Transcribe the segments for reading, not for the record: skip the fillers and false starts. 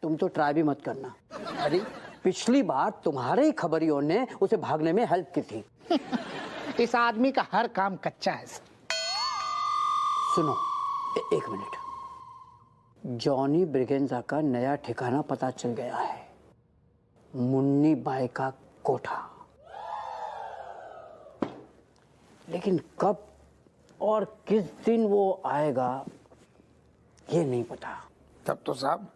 तुम तो ट्राई भी मत करना। अरे पिछली बार तुम्हारे ही खबरियों ने उसे भागने में हेल्प की थी। इस आदमी का हर काम कच्चा है। सुनो, एक मिनट। जॉनी ब्रिगेंजा का नया ठिकाना पता चल गया है, मुन्नी बाई का कोठा। लेकिन कब और किस दिन वो आएगा ये नहीं पता। तब तो साहब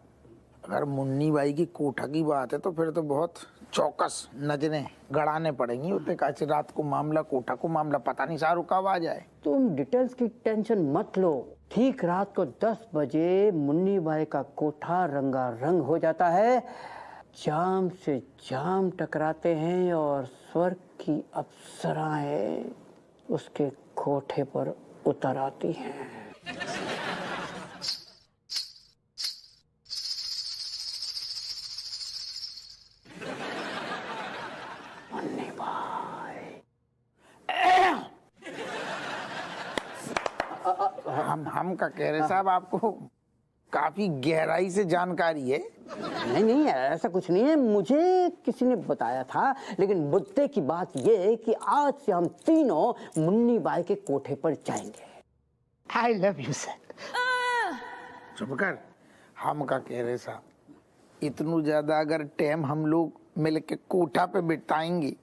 अगर मुन्नी बाई की कोठा की बात है तो फिर तो बहुत चौकस नजरें गड़ाने पड़ेंगी। उतने कैसे रात को मामला, कोठा को मामला, पता नहीं शाहरुख कब आ जाए। तुम डिटेल्स की टेंशन मत लो। ठीक रात को 10 बजे मुन्नी बाई का कोठा रंगारंग हो जाता है। जाम से जाम टकराते हैं और स्वर्ग की अप्सराएं उसके कोठे पर उतर आती हैं। मुन्नी बाई। हम का कह रहे साहब, आपको काफी गहराई से जानकारी है। नहीं, ऐसा कुछ नहीं है, मुझे किसी ने बताया था। लेकिन मुद्दे की बात यह है कि आज से हम तीनों मुन्नी बाई के कोठे पर जाएंगे। I love you sir. चुप कर। हम का कह रहे साहब, इतनु ज्यादा अगर टाइम हम लोग मिल के कोठा पे बिताएंगे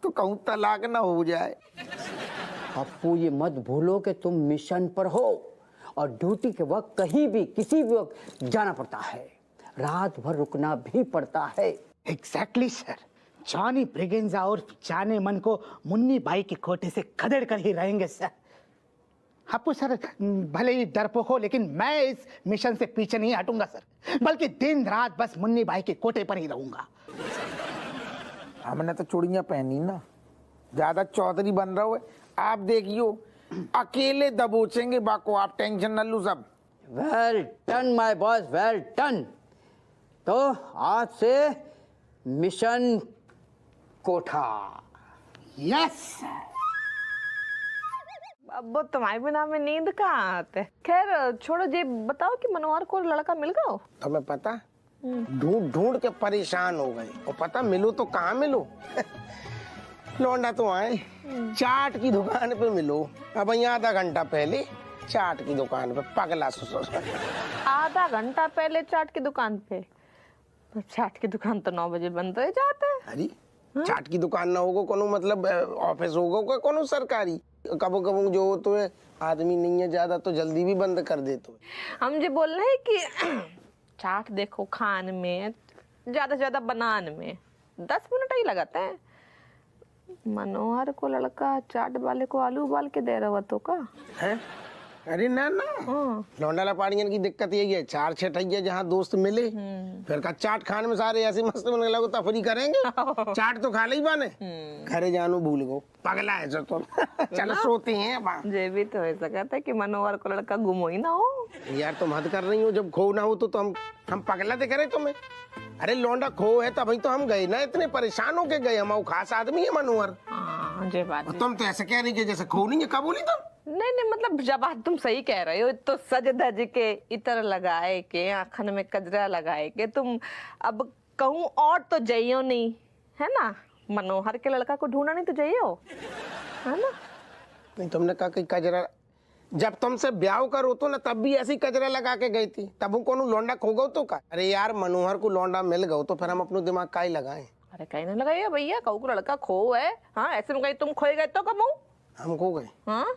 तो कहूँ तलाक ना हो जाए। पप्पू, ये मत भूलो कि तुम मिशन पर हो और ड्यूटी के वक्त कहीं भी किसी भी वक्त जाना पड़ता है, रात भर रुकना भी पड़ता है। Exactly sir. जॉनी ब्रिगेंजा और जाने मन को मुन्नी बाई के कोठे से खदेड़ कर ही रहेंगे सर। आपको सर भले ही डरपोक हो, लेकिन मैं इस मिशन से पीछे नहीं हटूंगा सर, बल्कि दिन रात बस मुन्नी बाई के कोठे पर ही रहूंगा। हमने तो चूड़ियां पहनी ना, ज्यादा चौधरी बन रहा है। आप देखियो अकेले दबोचेंगे बाको, आप टेंशन न लो सब। Well done my boss, well done. तो आज से मिशन कोठा। यस। अब तुम्हारे बिना में नींद कहाँ आते। खैर छोड़ो, ये बताओ कि मनोहर को लड़का मिल गया? तुम्हें पता, ढूंढ ढूंढ के परेशान हो गए और पता मिलो तो कहाँ मिलो। लौंडा तो आए चाट की दुकान पे मिलो। अब यहाँ आधा घंटा पहले चाट की दुकान पे पगला ससुर। आधा घंटा पहले चाट की दुकान पे? चाट की दुकान तो 9 बजे बंद हो जाते हैं। अरे चाट की दुकान ना होगा कोनो मतलब ऑफिस होगा कोनो सरकारी। कबो कबो जो तो आदमी नहीं है ज्यादा तो जल्दी भी बंद कर दे। तो हम जो बोल रहे हैं कि चाट देखो खान में ज्यादा से ज्यादा बनाने में 10 मिनट ही लगाते हैं। मनोहर को लड़का चाट वाले को आलू उबाल के दे रहा तो का है? अरे ना लौंडा लपाड़ियन की दिक्कत यही है, 4 छठैया जहाँ दोस्त मिले फिर का चाट खाने में सारे ऐसे मस्त बनने लगो, तफरी करेंगे। चाट तो खा ली बाने, घरे जानो भूल गो। पगला है जो तुम। चलो सोते हैं अब। ये भी तो ऐसा कहता है कि मनोहर को लड़का गुम ही ना हो। यार तुम हद कर रही हो, जब खो ना हो तो हम पगला दिख रहे तुम्हें। अरे लौंडा खो है तभी तो हम गए ना, इतने परेशान होके गए। हम खास आदमी है मनोहर। ये बात तुम तो ऐसे कह रही कि जैसे खो नहीं है। कब बोली तुम? नहीं, मतलब जब बात तुम सही कह रहे हो, तो सज धज के इतर लगाए के आँखन में कजरा लगाए के तुम अब कहूँ और तो जाइयो नहीं है ना। मनोहर के लड़का को ढूंढा नहीं तो जाइयो है ना। नहीं तुमने कहा कि कजरा, जब तुमसे ब्याह करो तो ना तब भी ऐसी कजरा लगा के गई थी, तब वो कोनो लौंडा खो गो तो का। अरे यार मनोहर को लौंडा मिल गो तो फिर हम अपनो दिमाग का ही लगाए। अरे कहीं ना लगाइए भैया, कहू को लड़का खो है। हाँ ऐसे में कहीं तुम खोए गए तो कब हम खो गए? हाँ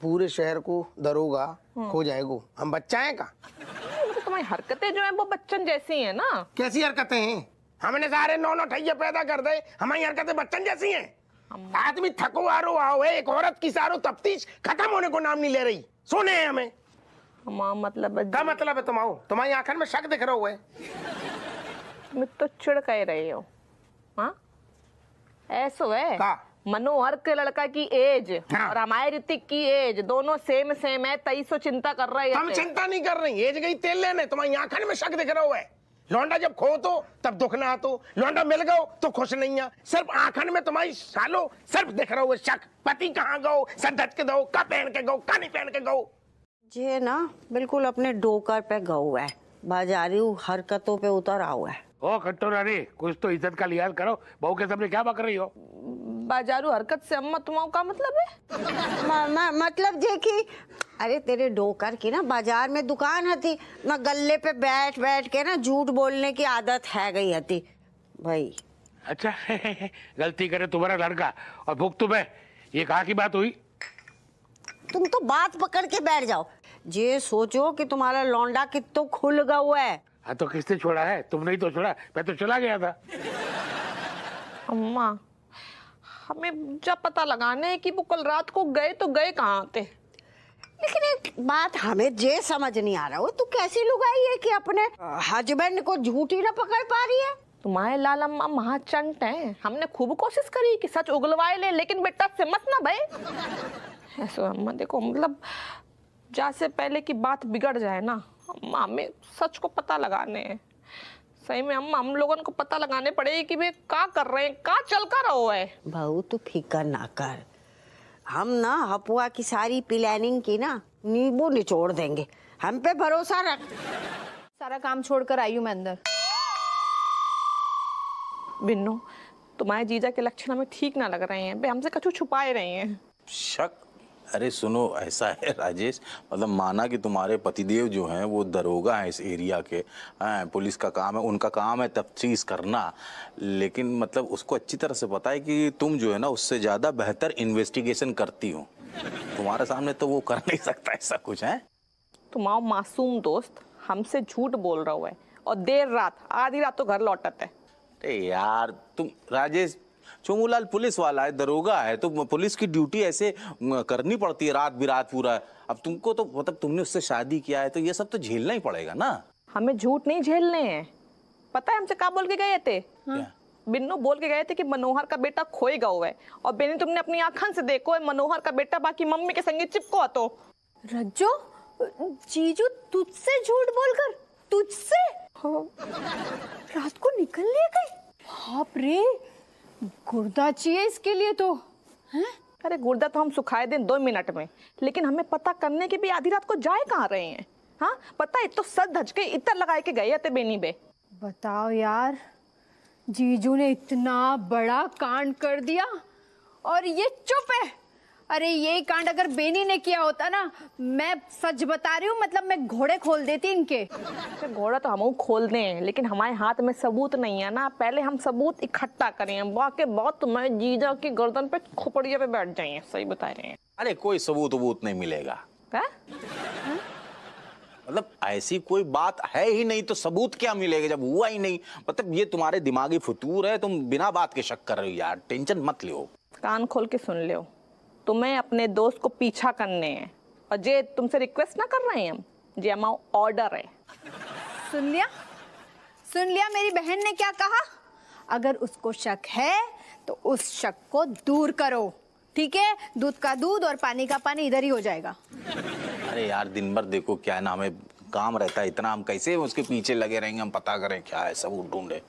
पूरे शहर को दरोगा खो जाएगो, हम बच्चा है का? तो तुम्हारी हरकतें जो है वो बच्चन जैसी है ना। कैसी हरकतें हैं? हमने सारे 9 ठैया पैदा कर दे, हमारी हरकतें बच्चन जैसी हैं। आदमी थको आरो आओ है, एक औरत की सारो तफ्तीश खत्म होने को नाम नहीं ले रही। सोने हैं हमें। मतलब क्या मतलब है? तुम आओ, तुम्हारी आंखन में शक दिख रहा है। तुम तो चिड़ कह रहे हो। हाँ ऐसो है का? मनोहर के लड़का की एज हाँ। और हमारे ऋतिक की एज दोनों सेम है, तई सो चिंता कर रहे हैं। हम चिंता नहीं कर रही, एज गई तेल लेने, तुम्हारी आंखन में शक दिख रहा है। लौंडा जब खो तो तब दुख ना तो, लौंडा मिल गओ तो खुश नहीं है। सिर्फ आंखन में तुम्हारी सालो सिर्फ दिख रहा है शक। पति कहाँ गो, सर धज के दो, का पहन के गो, का नहीं पहन के गो। जे ना बिल्कुल अपने डोकर पे गऊ है, बाजारी हरकतों पे उतर हुआ है। ओ कट्टो रानी, कुछ तो इज्जत का लिहाज करो। बहू के सामने क्या बक रही हो? बाजारू हरकत से अम्मा तुम्हारा का मतलब है? मतलब जे कि अरे तेरे डोकर की ना बाजार में दुकान हती ना, गल्ले पे बैठ बैठ के ना झूठ बोलने की आदत है गई हती भाई। अच्छा गलती करे तुम्हारा लड़का और भूख तुम्हें, ये कहाँ की बात हुई? तुम तो बात पकड़ के बैठ जाओ। ये सोचो कि तुम्हारा लौंडा कितना खुल गया हुआ है। हाँ तो किसने छोड़ा है? तुमने ही तो छोड़ा, मैं तो चला गया था। अम्मा हमें जब पता लगाने है कि वो कल रात को गए तो गए कहाँ थे। लेकिन एक बात हमें जे समझ नहीं आ रहा, वो तू कैसी लुगाई है कि अपने हस्बैंड को झूठी ना पकड़ पा रही है। तुम्हारे लाल अम्मा महाचंट हैं। हमने खूब कोशिश करी कि सच उगलवाए ले, लेकिन बेटा से मत ना भाई। ऐसो अम्मा देखो, मतलब जा से पहले की बात बिगड़ जाए ना अम्मा, हमें सच को पता लगाने हैं। सही में अम्मा, हम लोगों को पता लगाने पड़ेगी कि वे क्या कर रहे हैं, क्या चल कर रहा है। बहू तू फिकर ना कर, हम ना हपुआ की सारी प्लानिंग की ना नींबू निचोड़ देंगे, हम पे भरोसा रख। सारा काम छोड़कर आई हूँ मैं अंदर। बिन्नू, तुम्हारे जीजा के लक्षण हमें ठीक ना लग रहे हैं। वे हमसे कछु छुपाए रहे हैं। शक? अरे सुनो, ऐसा है राजेश, मतलब माना कि तुम्हारे पतिदेव जो हैं वो दरोगा हैं इस एरिया के, हैं, पुलिस का काम है, उनका काम है तफ्तीश करना, लेकिन मतलब उसको अच्छी तरह से पता है कि तुम जो है ना उससे ज्यादा बेहतर इन्वेस्टिगेशन करती हो। तुम्हारे सामने तो वो कर नहीं सकता ऐसा कुछ है। तुम्हारा मासूम दोस्त हमसे झूठ बोल रहा है और देर रात, आधी रात तो घर लौटत है। अरे यार तुम, राजेश चोमूलाल पुलिस वाला है, दरोगा है, तो पुलिस की ड्यूटी ऐसे करनी पड़ती है रात बिरात पूरा। अब तुमको तो मतलब तुमने उससे शादी किया है तो ये सब तो झेलना ही पड़ेगा ना। हमें झूठ नहीं झेलने हैं। पता है हमसे क्या बोल के गए थे? क्या? बिन्नू बोल के गए थे कि मनोहर का बेटा खोएगा हुआ है, और बेनी तुमने अपनी आंखन से देखो है मनोहर का बेटा बाकी मम्मी के संगे चिपको। तो रज्जो, जीजू तुझसे झूठ बोलकर, तुझसे रात को निकल ले गई। बाप रे, गुर्दा चाहिए इसके लिए तो हैं? अरे गुर्दा तो हम सुखाए दें 2 मिनट में, लेकिन हमें पता करने के भी आधी रात को जाए कहाँ रहे हैं। हाँ पता है, तो सच धज के इतर लगाए के गए थे बेनी बे। बताओ यार, जीजू ने इतना बड़ा कांड कर दिया और ये चुप है। अरे ये कांड अगर बेनी ने किया होता ना, मैं सच बता रही हूँ, मतलब मैं घोड़े खोल देती इनके। घोड़ा तो हम खोल दें, लेकिन हमारे हाथ में सबूत नहीं है ना। पहले हम सबूत इकट्ठा करें, बाकी बहुत तुम्हारे जीजा की गर्दन पे खोपड़िया पे बैठ जाइए। सही बता रहे हैं। अरे कोई सबूत वबूत नहीं मिलेगा। क्या? मतलब ऐसी कोई बात है ही नहीं तो सबूत क्या मिलेगा जब हुआ ही नहीं। मतलब ये तुम्हारे दिमागी फतूर है, तुम बिना बात के शक कर रहे हो यार। टेंशन मत लो, कान खोल के सुन लो। तुम्हें अपने दोस्त को पीछा करने हैं, और जे तुमसे रिक्वेस्ट ना कर रहे हैं हम, जे हमारा ऑर्डर है। सुन लिया मेरी बहन ने क्या कहा। अगर उसको शक है तो उस शक को दूर करो, ठीक है? दूध का दूध और पानी का पानी इधर ही हो जाएगा। अरे यार दिन भर देखो क्या है ना, हमें काम रहता है इतना, हम कैसे उसके पीछे लगे रहेंगे, हम पता करें क्या है, सबूत ढूंढे।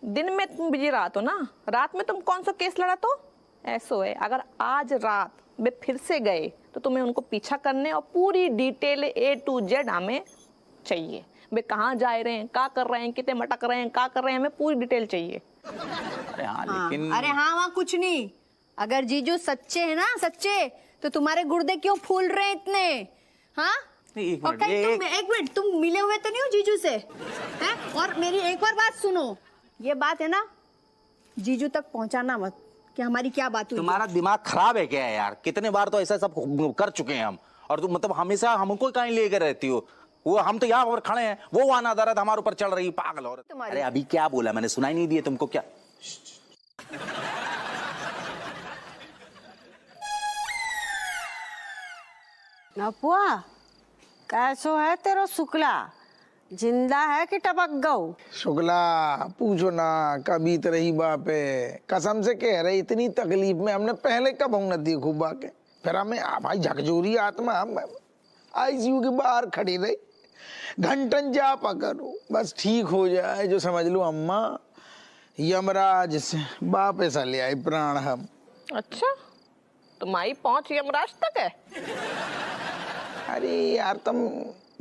दिन में तुम बिजी रहा तो ना, रात में तुम कौन सा केस लड़ा तो? ऐसो है, अगर आज रात वे फिर से गए तो तुम्हें उनको पीछा करने और पूरी डिटेल A to Z हमें चाहिए। वे कहाँ जा रहे हैं, क्या कर रहे हैं, कितने मटक रहे हैं, क्या कर रहे हैं, हमें पूरी डिटेल चाहिए। अरे हाँ लेकिन अरे हाँ वहाँ कुछ नहीं। अगर जीजू सच्चे है ना, सच्चे, तो तुम्हारे गुर्दे क्यों फूल रहे हैं इतने? हाँ एक और कहीं तुम एक मिनट, तुम मिले हुए तो नहीं हो जीजू से हैं? और मेरी एक और बात सुनो, ये बात है ना जीजू तक पहुंचाना मत कि हमारी क्या बात हुई। तुम्हारा दिमाग खराब है क्या यार? कितने बार तो ऐसा सब कर चुके हैं हम, और तुम मतलब हमेशा हमको कहीं लेकर रहती हो। वो हम तो यहाँ पर खड़े हैं, वो आना दर्द हमारे ऊपर चढ़ रही, पागल औरत। अरे अभी क्या बोला मैंने, सुनाई नहीं दिया तुमको क्या? नपुआ कैसो है तेरो शुक्ला, जिंदा है कि टपक गऊ? शुक्ला पूछो ना, कभी तो रही बाप है, कसम से कह रहे इतनी तकलीफ में हमने पहले कब न देखो बाके। फिर हमें भाई झकझोरी आत्मा हम ICU के बाहर खड़ी रही, घंटन जा पकड़ो बस ठीक हो जाए, जो समझ लो अम्मा यमराज से वापस ले आए प्राण हम। अच्छा, तुम्हारी पहुंच यमराज तक है? अरे यार तुम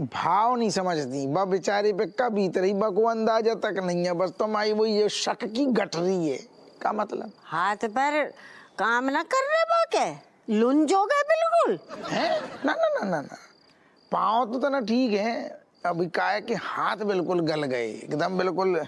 भाव नहीं समझती, बा बेचारे पे कब इतरी बा को अंदाजा तक नहीं है, बस तुम आई वो ये शक की गठरी है। क्या मतलब? हाथ पैर काम ना कर रहे बा के लुंज हो गए बिल्कुल है? ना ना ना ना ना, पाँव तो ना ठीक है, अभी क्या है कि हाथ बिल्कुल गल गए एकदम, बिल्कुल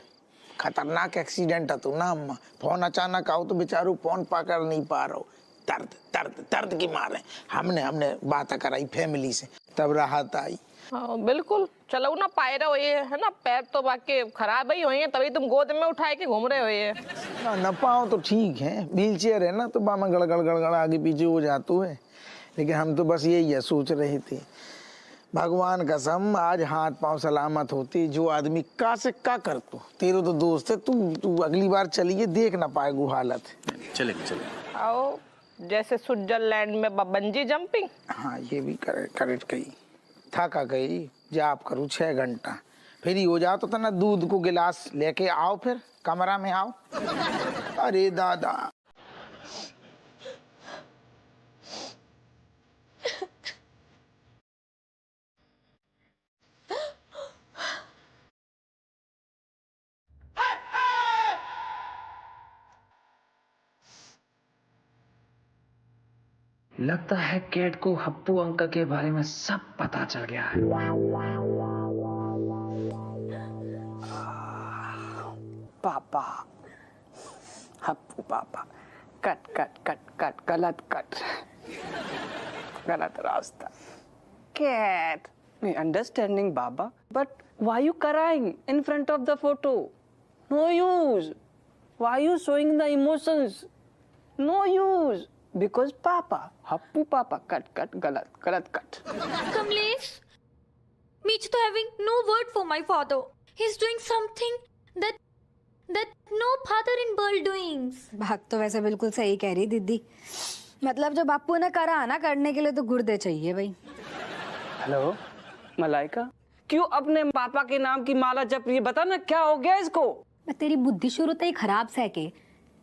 खतरनाक एक्सीडेंट है। तो ना अम्मा फोन अचानक आओ तो बेचारू फोन पकड़ नहीं पा रहा हो, दर्द दर्द दर्द की मारे हमने बात कराई फैमिली से, तब राहत आई। हाँ बिल्कुल, चलो ना पाए रहे हो ये है ना, पैर तो बाकी खराब ही हुए हैं, तभी तुम गोद में उठाए के घूम रहे हो ये। ना पाओ तो ठीक है, व्हील चेयर है ना तो बामा गड़गड़ गड़गड़ आगे पीछे हो जाते है, लेकिन हम तो बस यही है सोच रहे थे, भगवान कसम आज हाथ पांव सलामत होते, जो आदमी का से का कर तू, तेरे तो दोस्त है, तू अगली बार चलिए देख ना पाएगू हालत। चले आओ जैसे स्विट्जरलैंड में बंजी जंपिंग। हाँ ये भी करेक्ट कही, थका गई जाप करूँ 6 घंटा, फिर ही हो जाओ तो ना दूध को गिलास लेके आओ, फिर कमरा में आओ। अरे दादा लगता है कैट को हप्पू अंकल के बारे में सब पता चल गया है। पापा, हप्पू पापा, कट कट कट कट, गलत रास्ता। कैट, मैं understanding Baba, but why you crying in front of the photo? No use. Why you showing the emotions? No use. Because पापा, हप्पू पापा, कट गलत cut. Kamlesh, Meech to having no word for my father. He's doing something that no father in world doings. बात तो वैसे बिल्कुल सही कह रही दीदी, मतलब जो बापू ने करा ना करने के लिए तो गुर्दे चाहिए भाई। हेलो मलाइका, क्यों अपने पापा के नाम की माला जप रही है? बता ना क्या हो गया इसको? तेरी बुद्धि शुरू से ही खराब से के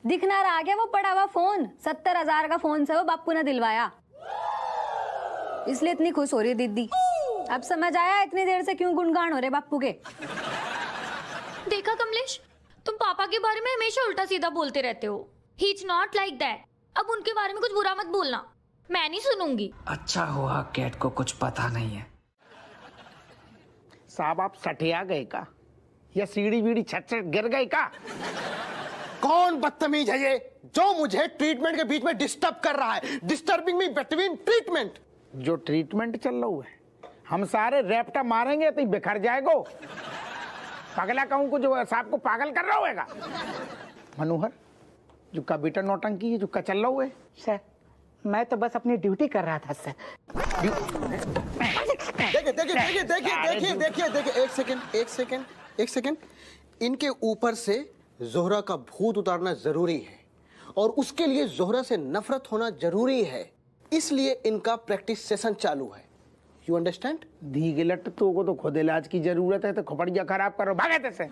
दिखना रहा गया वो पड़ा हुआ फोन, 70,000 का फोन से वो बापू ने दिलवाया, इसलिए इतनी खुश हो रही है दीदी। अब समझ आया इतनी देर से क्यों गुणगान हो रहे बापू के। देखा कमलेश, तुम पापा के बारे में हमेशा उल्टा सीधा बोलते रहते हो। He is not like that. अब उनके बारे में कुछ बुरा मत बोलना, मैं नहीं सुनूंगी। अच्छा हुआ कैट को कुछ पता नहीं है। साहब आप सटिया गए का, या सीढ़ी वीढ़ी छत से गिर गए का? कौन बदतमीज है ये जो मुझे ट्रीटमेंट के बीच में डिस्टर्ब कर रहा है? Disturbing me between treatment. जो ट्रीटमेंट चल रहा है हम सारे रैप्टा मारेंगे तो बिखर जाएगो। पगला कहूं को जो साहब को पागल कर रहा होगा। मनोहर जो का बेटा नौटंकी है, जो का चल रहा है। सर मैं तो बस अपनी ड्यूटी कर रहा था सर। देखिए एक सेकेंड, इनके ऊपर से जोहरा का भूत उतारना जरूरी है और उसके लिए जोहरा से नफरत होना जरूरी है, इसलिए इनका प्रैक्टिस सेशन चालू है। You understand? धी गिलट तो को तो खुद इलाज की जरूरत है, तो खोपड़िया खराब करो भागे से।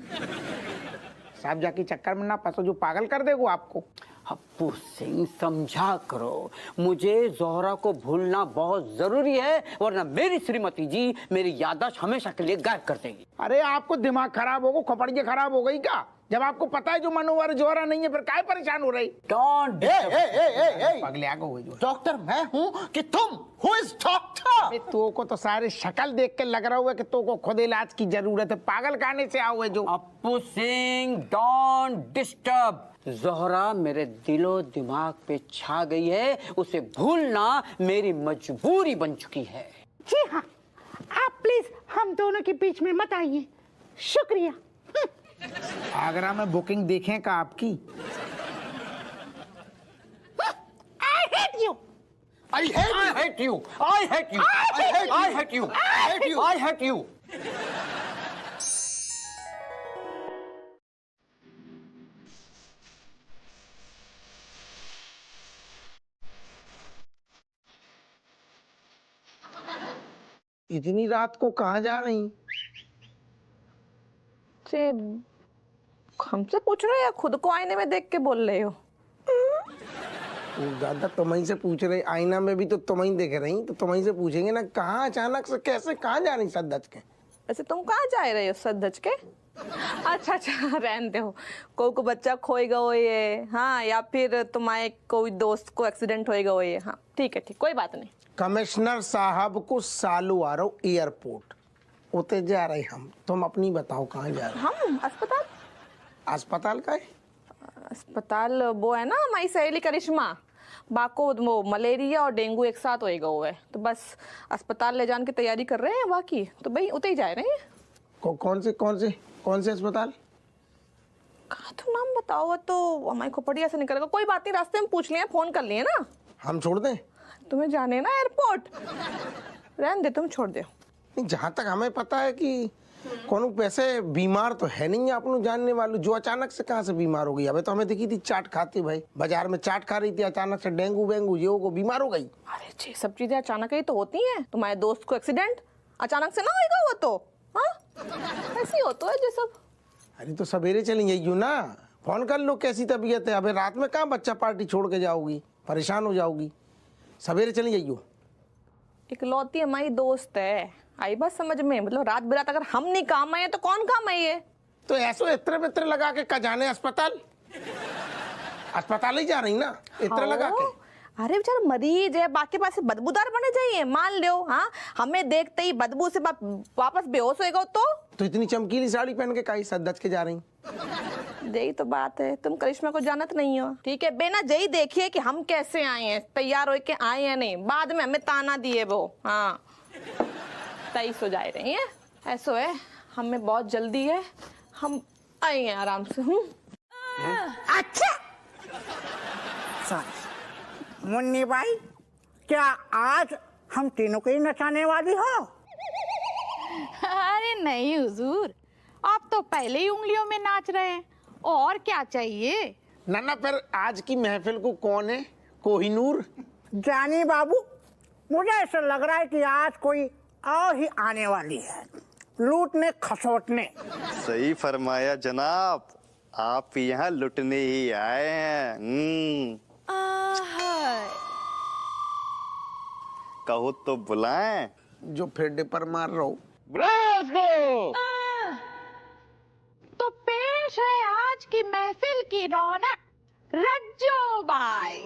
साहब जाके चक्कर में ना फंसो, जो पागल कर देगो आपको। हप्पू सिंह समझा करो, मुझे जोहरा को भूलना बहुत जरूरी है, वरना मेरी श्रीमती जी मेरी याददाश्त हमेशा के लिए गायब कर देगी। अरे आपको दिमाग खराब होगा, खोपड़िया खराब हो गई क्या? जब आपको पता है जो मनोहर जोहरा नहीं है, फिर काहे परेशान हो रही? पगले आगो डॉक्टर मैं हूँ कि तुम? Who is doctor? तो को तो सारे शक्ल देख के लग रहा हुआ कि तो को खुद इलाज की जरूरत है, पागल खाने से आओ है जो। Happu Singh don't disturb. जोहरा मेरे दिलो दिमाग पे छा गई है, उसे भूलना मेरी मजबूरी बन चुकी है। जी हाँ, आप प्लीज हम दोनों के बीच में मत आइए, शुक्रिया। आगरा में बुकिंग देखें का आपकी? I hate you. I hate you. I hate you. I hate you. I hate you. I hate you. इतनी रात को कहाँ जा रही? से हमसे पूछ रहे हो या खुद को आईने में देख के बोल रहे हो? दादा तुम्हीं से पूछ रहे, आईना में भी तो तुम्हीं देख रही, तो तुम्हीं से पूछेंगे ना कहाँ अचानक से कैसे कहाँ जा रही सच के। ऐसे तुम कहाँ जा रहे हो सच के? अच्छा अच्छा रहने हो, को बच्चा खोई गो ये, हाँ, या फिर तुम्हारे कोई दोस्त को एक्सीडेंट होएगा वो ये, हाँ ठीक है, ठीक, कोई बात नहीं। कमिश्नर साहब को सालू आ रहा एयरपोर्ट उते जा रहे हम, तुम अपनी बताओ कहाँ जा रहे? हम अस्पताल। अस्पताल का है? अस्पताल वो है ना हमारी सहेली करिश्मा, बाको वो मलेरिया और डेंगू एक साथ होएगा हुआ है, तो बस अस्पताल ले जाने की तैयारी कर रहे हैं बाकी, तो भाई उते ही जा रहे हैं। कौन से अस्पताल? कहा तो नाम बताओ तो हमारी खोपड़िया से निकलेगा, कोई बात नहीं, रास्ते में पूछ लिया, फोन कर लिए ना। हम छोड़ दें? तुम्हें जाने ना एयरपोर्ट, रहने दे, तुम छोड़ दो। जहाँ तक हमें पता है कि कौन पैसे बीमार तो है नहीं अपनों जानने वालों, जो अचानक से कहाँ से बीमार हो गई। अबे तो हमें दिखी थी चाट खाती भाई, बाजार में चाट खा रही थी, अचानक से डेंगू वेंगू ये को बीमार हो गई। अरे जी, सब चीजें अचानक ही तो होती हैं। तुम्हारे दोस्त को एक्सीडेंट अचानक से ना होएगा वो तो, हाँ ऐसे ही होता है जो सब। अरे तो सवेरे चली जाइयो ना, फोन कर लो कैसी तबीयत है। अबे रात में कहाँ बच्चा पार्टी छोड़ के जाओगी, परेशान हो जाओगी, सवेरे चली जाइयो। इकलौती हमारी दोस्त है, आई बात समझ में, मतलब रात बिरात अगर हम नहीं काम आए तो कौन काम आई है? तो ऐसो इत्र बित्र लगा के का जाने अस्पताल, अस्पताल ही जा रही ना इत्र लगा के। अरे बेचारा मरीज है, बाकी पास से बदबूदार बने जाइए, मान लो, हाँ हमें देखते ही बदबू से वापस बेहोश होएगा तो इतनी चमकीली साड़ी पहन के काई सच के जा रही? यही तो बात है, तुम करिश्मा को जानत नहीं हो, ठीक है बेना, यही देखिए कि हम कैसे आए हैं, तैयार होके आए हैं नहीं, बाद में हमें ताना दिए वो, हाँ तई सो जा रही है। ऐसो है, हमें बहुत जल्दी है, हम आए हैं आराम से। अच्छा मुन्नी भाई, क्या आज हम तीनों को ही नचाने वाली हो? अरे नहीं हुजूर, आप तो पहले ही उंगलियों में नाच रहे हैं, और क्या चाहिए? ना फिर आज की महफिल को कौन है कोहिनूर? जानी बाबू, मुझे ऐसा लग रहा है कि आज कोई और ही आने वाली है, लूटने खसोटने। सही फरमाया जनाब, आप यहाँ लुटने ही आए हैं। कहो तो बुलाएं। जो फेडे पर मार रहा हूँ। तो पेश है आज की महफिल की रौनक, रज्जो बाई।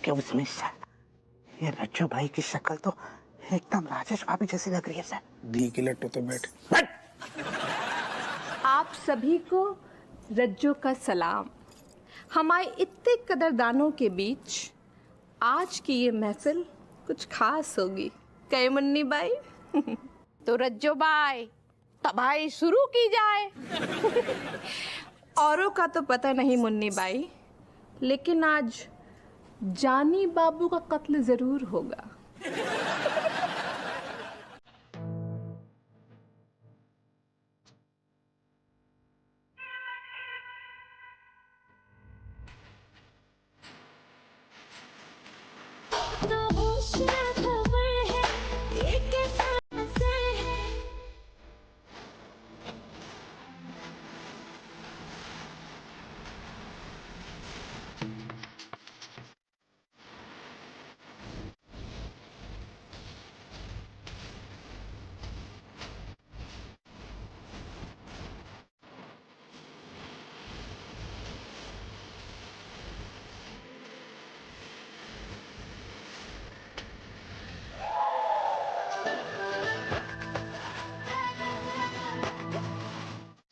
उसमें सर, ये रज्जो भाई की शक्ल तो एकदम राजेश भाभी जैसी लग रही है सर। दी की लट्टू तो बैठ। आप सभी को रज्जो का सलाम। हमारे इतने कदरदानों के बीच आज की ये महफिल कुछ खास होगी, कहे मुन्नी बाई? तो रज्जो बाई, तबाही शुरू की जाए। औरों का तो पता नहीं मुन्नी बाई, लेकिन आज जानी बाबू का कत्ल जरूर होगा।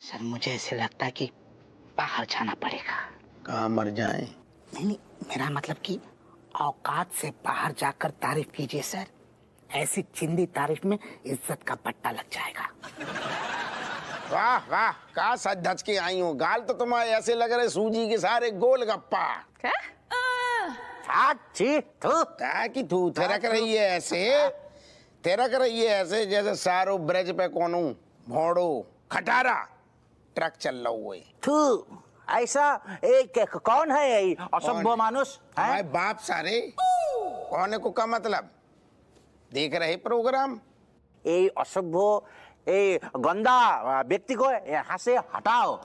सर मुझे ऐसे लगता है कि बाहर जाना पड़ेगा। कहाँ मर जाए? नहीं, मेरा मतलब कि औकात से बाहर जाकर तारीफ कीजिए सर, ऐसी चिंदी तारीफ में इज्जत का पट्टा लग जाएगा। वाह वाह, का सच धज के आई हो, गाल तो तुम्हारे ऐसे लग रहे सूजी के सारे गोलगप्पा। क्या? कि तू थिरक रही है ऐसे, थिरक रही है ऐसे जैसे सारो ब्रिज पे कोनो भोड़ो खटारा ट्रक चल रहा हुए। तू ऐसा एक कौन है ये असभ्य मानुष है? बाप सारे कौन को का मतलब देख रहे प्रोग्राम? ये असभ्य, ये गंदा व्यक्ति को यहाँ से हटाओ।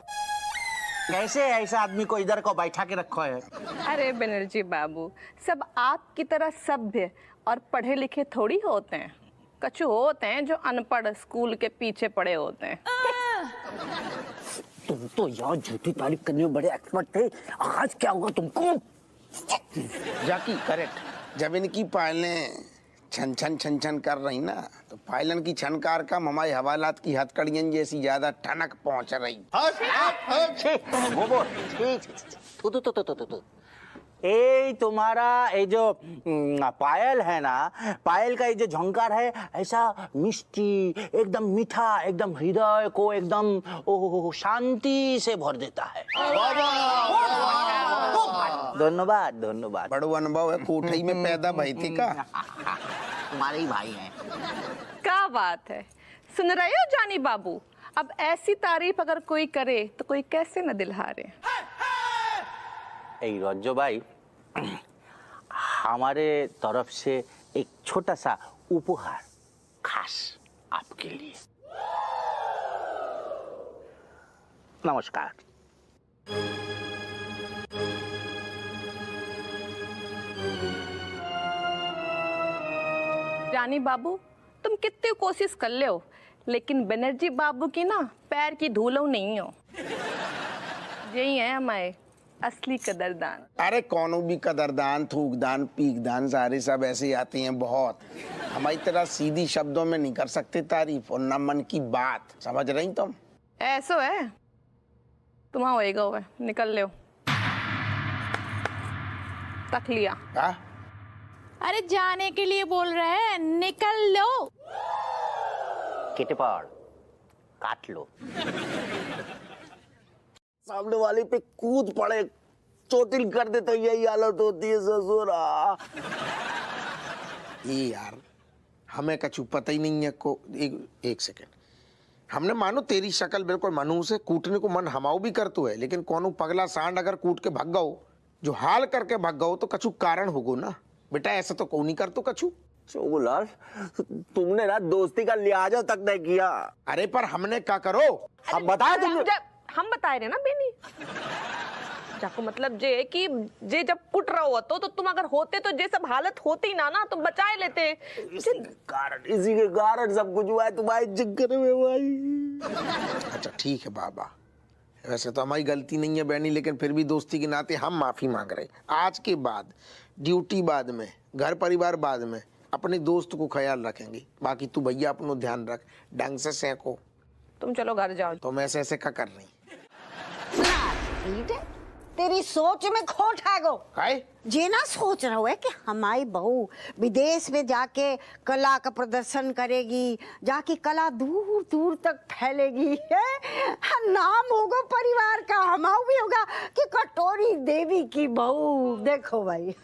कैसे ऐसा आदमी को इधर को बैठा के रखो है? अरे बनर्जी बाबू, सब आपकी तरह सभ्य और पढ़े लिखे थोड़ी होते हैं। कछु होते हैं जो अनपढ़ स्कूल के पीछे पड़े होते हैं। तुम तो यार झूठी तारीफ करने में बड़े एक्सपर्ट थे, आज क्या होगा तुमको? जाकी करेक्ट, जब इनकी पायलें छन छन छन छन कर रही ना, तो पायलन की छनकार कम हमारे हवालात की हथकड़ियन जैसी ज्यादा ठनक पहुंच रही। ये तुम्हारा ये जो पायल है ना, पायल का ये जो झंकार है ऐसा मिष्टी, एकदम मीठा, एकदम हृदय को एकदम शांति से भर देता है। धन्यवाद धन्यवाद। बड़ो अनुभव है, कोठई में पैदा भई थी का? तुम्हारे ही भाई हैं। क्या बात है, सुन रहे हो जानी बाबू? अब ऐसी तारीफ अगर कोई करे तो कोई कैसे न दिल हारे। रज्जो भाई, हमारे तरफ से एक छोटा सा उपहार खास आपके लिए। नमस्कार। जानी बाबू, तुम कितनी कोशिश कर ले हो, लेकिन बनर्जी बाबू की ना पैर की धूलो नहीं हो। यही है हमारे असली कदरदान। अरे कौनो भी कदरदान, थूकदान, पीकदान सारे सब ऐसे आते हैं बहुत। हमारी तरह सीधी शब्दों में नहीं कर सकते तारीफ, और न मन की बात, समझ रही तुम? ऐसो है, तुम होएगा हुआ, निकल ले। तक लिया। हाँ? अरे जाने के लिए बोल रहे हैं, निकल लो। किटपाड़ काट लो। सामने वाले पे कूद पड़े, चोटिल कर दे तो यही हालत होती है ससुरा। ये यार हमें कछु पता ही नहीं है को। एक सेकंड, हमने मानो तेरी शक्ल बिल्कुल मनु से कूटने को मन हमाऊ भी करतो है, लेकिन कोनो पगला सांड अगर कूट के भाग गओ, जो हाल करके भाग गओ, तो कछु कारण होगो ना बेटा। ऐसा तो कौन नहीं कर तो कछु। चोबुलाल, तुमने ना दोस्ती का लिहाजा तक नहीं किया। अरे पर हमने क्या करो, अब बताया तुमने। हम बताए रहे ना बेनी, जाको मतलब जे कि जे जब कुट रहा हो तो तुम अगर होते तो जे सब हालत होती ना तुम बचाए लेते। इसी के कारण सब कुछ हुआ है तुम्हारे चक्कर में भाई। अच्छा ठीक है बाबा, वैसे तो हमारी गलती नहीं है बहनी, लेकिन फिर भी दोस्ती के नाते हम माफी मांग रहे। आज के बाद ड्यूटी बाद में, घर परिवार बाद में, अपने दोस्त को ख्याल रखेंगे। बाकी तू भैया अपनो ध्यान रख, ढंग से सेको। तुम चलो घर जाओ। तुम ऐसे ऐसे क्या कर रही? तेरी सोच में खोट है गो। जे ना सोच रहा है कि हमारी बहू विदेश में जाके कला का प्रदर्शन करेगी, जाके कला दूर दूर तक फैलेगी है? नाम होगा परिवार का, हमारा भी होगा कि कटोरी देवी की बहू। देखो भाई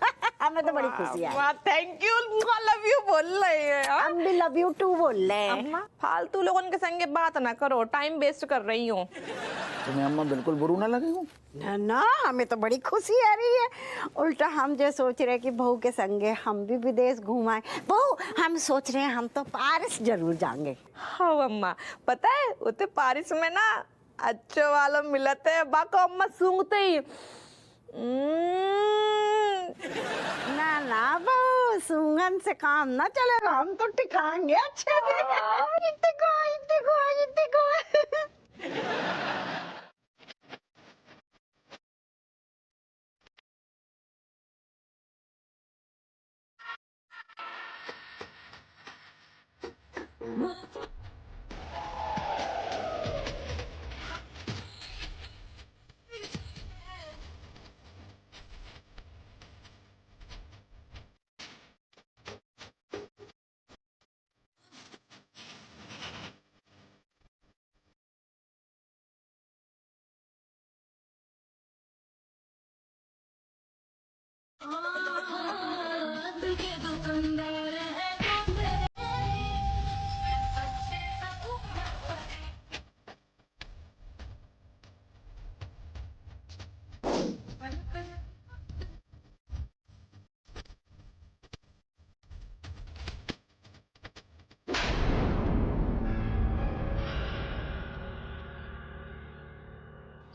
हमें तो बड़ी खुशी है। थैंक यू, लव यू बोल रहे हैं। हम भी लव यू टू बोल रहे हैं। फालतू लोगों के संगे बात ना करो, टाइम वेस्ट कर रही हूँ। तुम्हें अम्मा बिल्कुल बुरू ना लगे हो? ना, हमें तो बड़ी खुशी आ रही है। उल्टा हम जो सोच रहे हैं कि बहू के संगे हम भी विदेश घूमाए। बहू, हम सोच रहे हैं हम तो पारिस जरूर जाएंगे। हाँ अम्मा, पता है उते पारिस में ना अच्छे वालों मिलते हैं। बाको अम्मा सूंघते ही ना ना बहू, सूंघन से काम ना चलेगा, हम तो टिकाएंगे अच्छे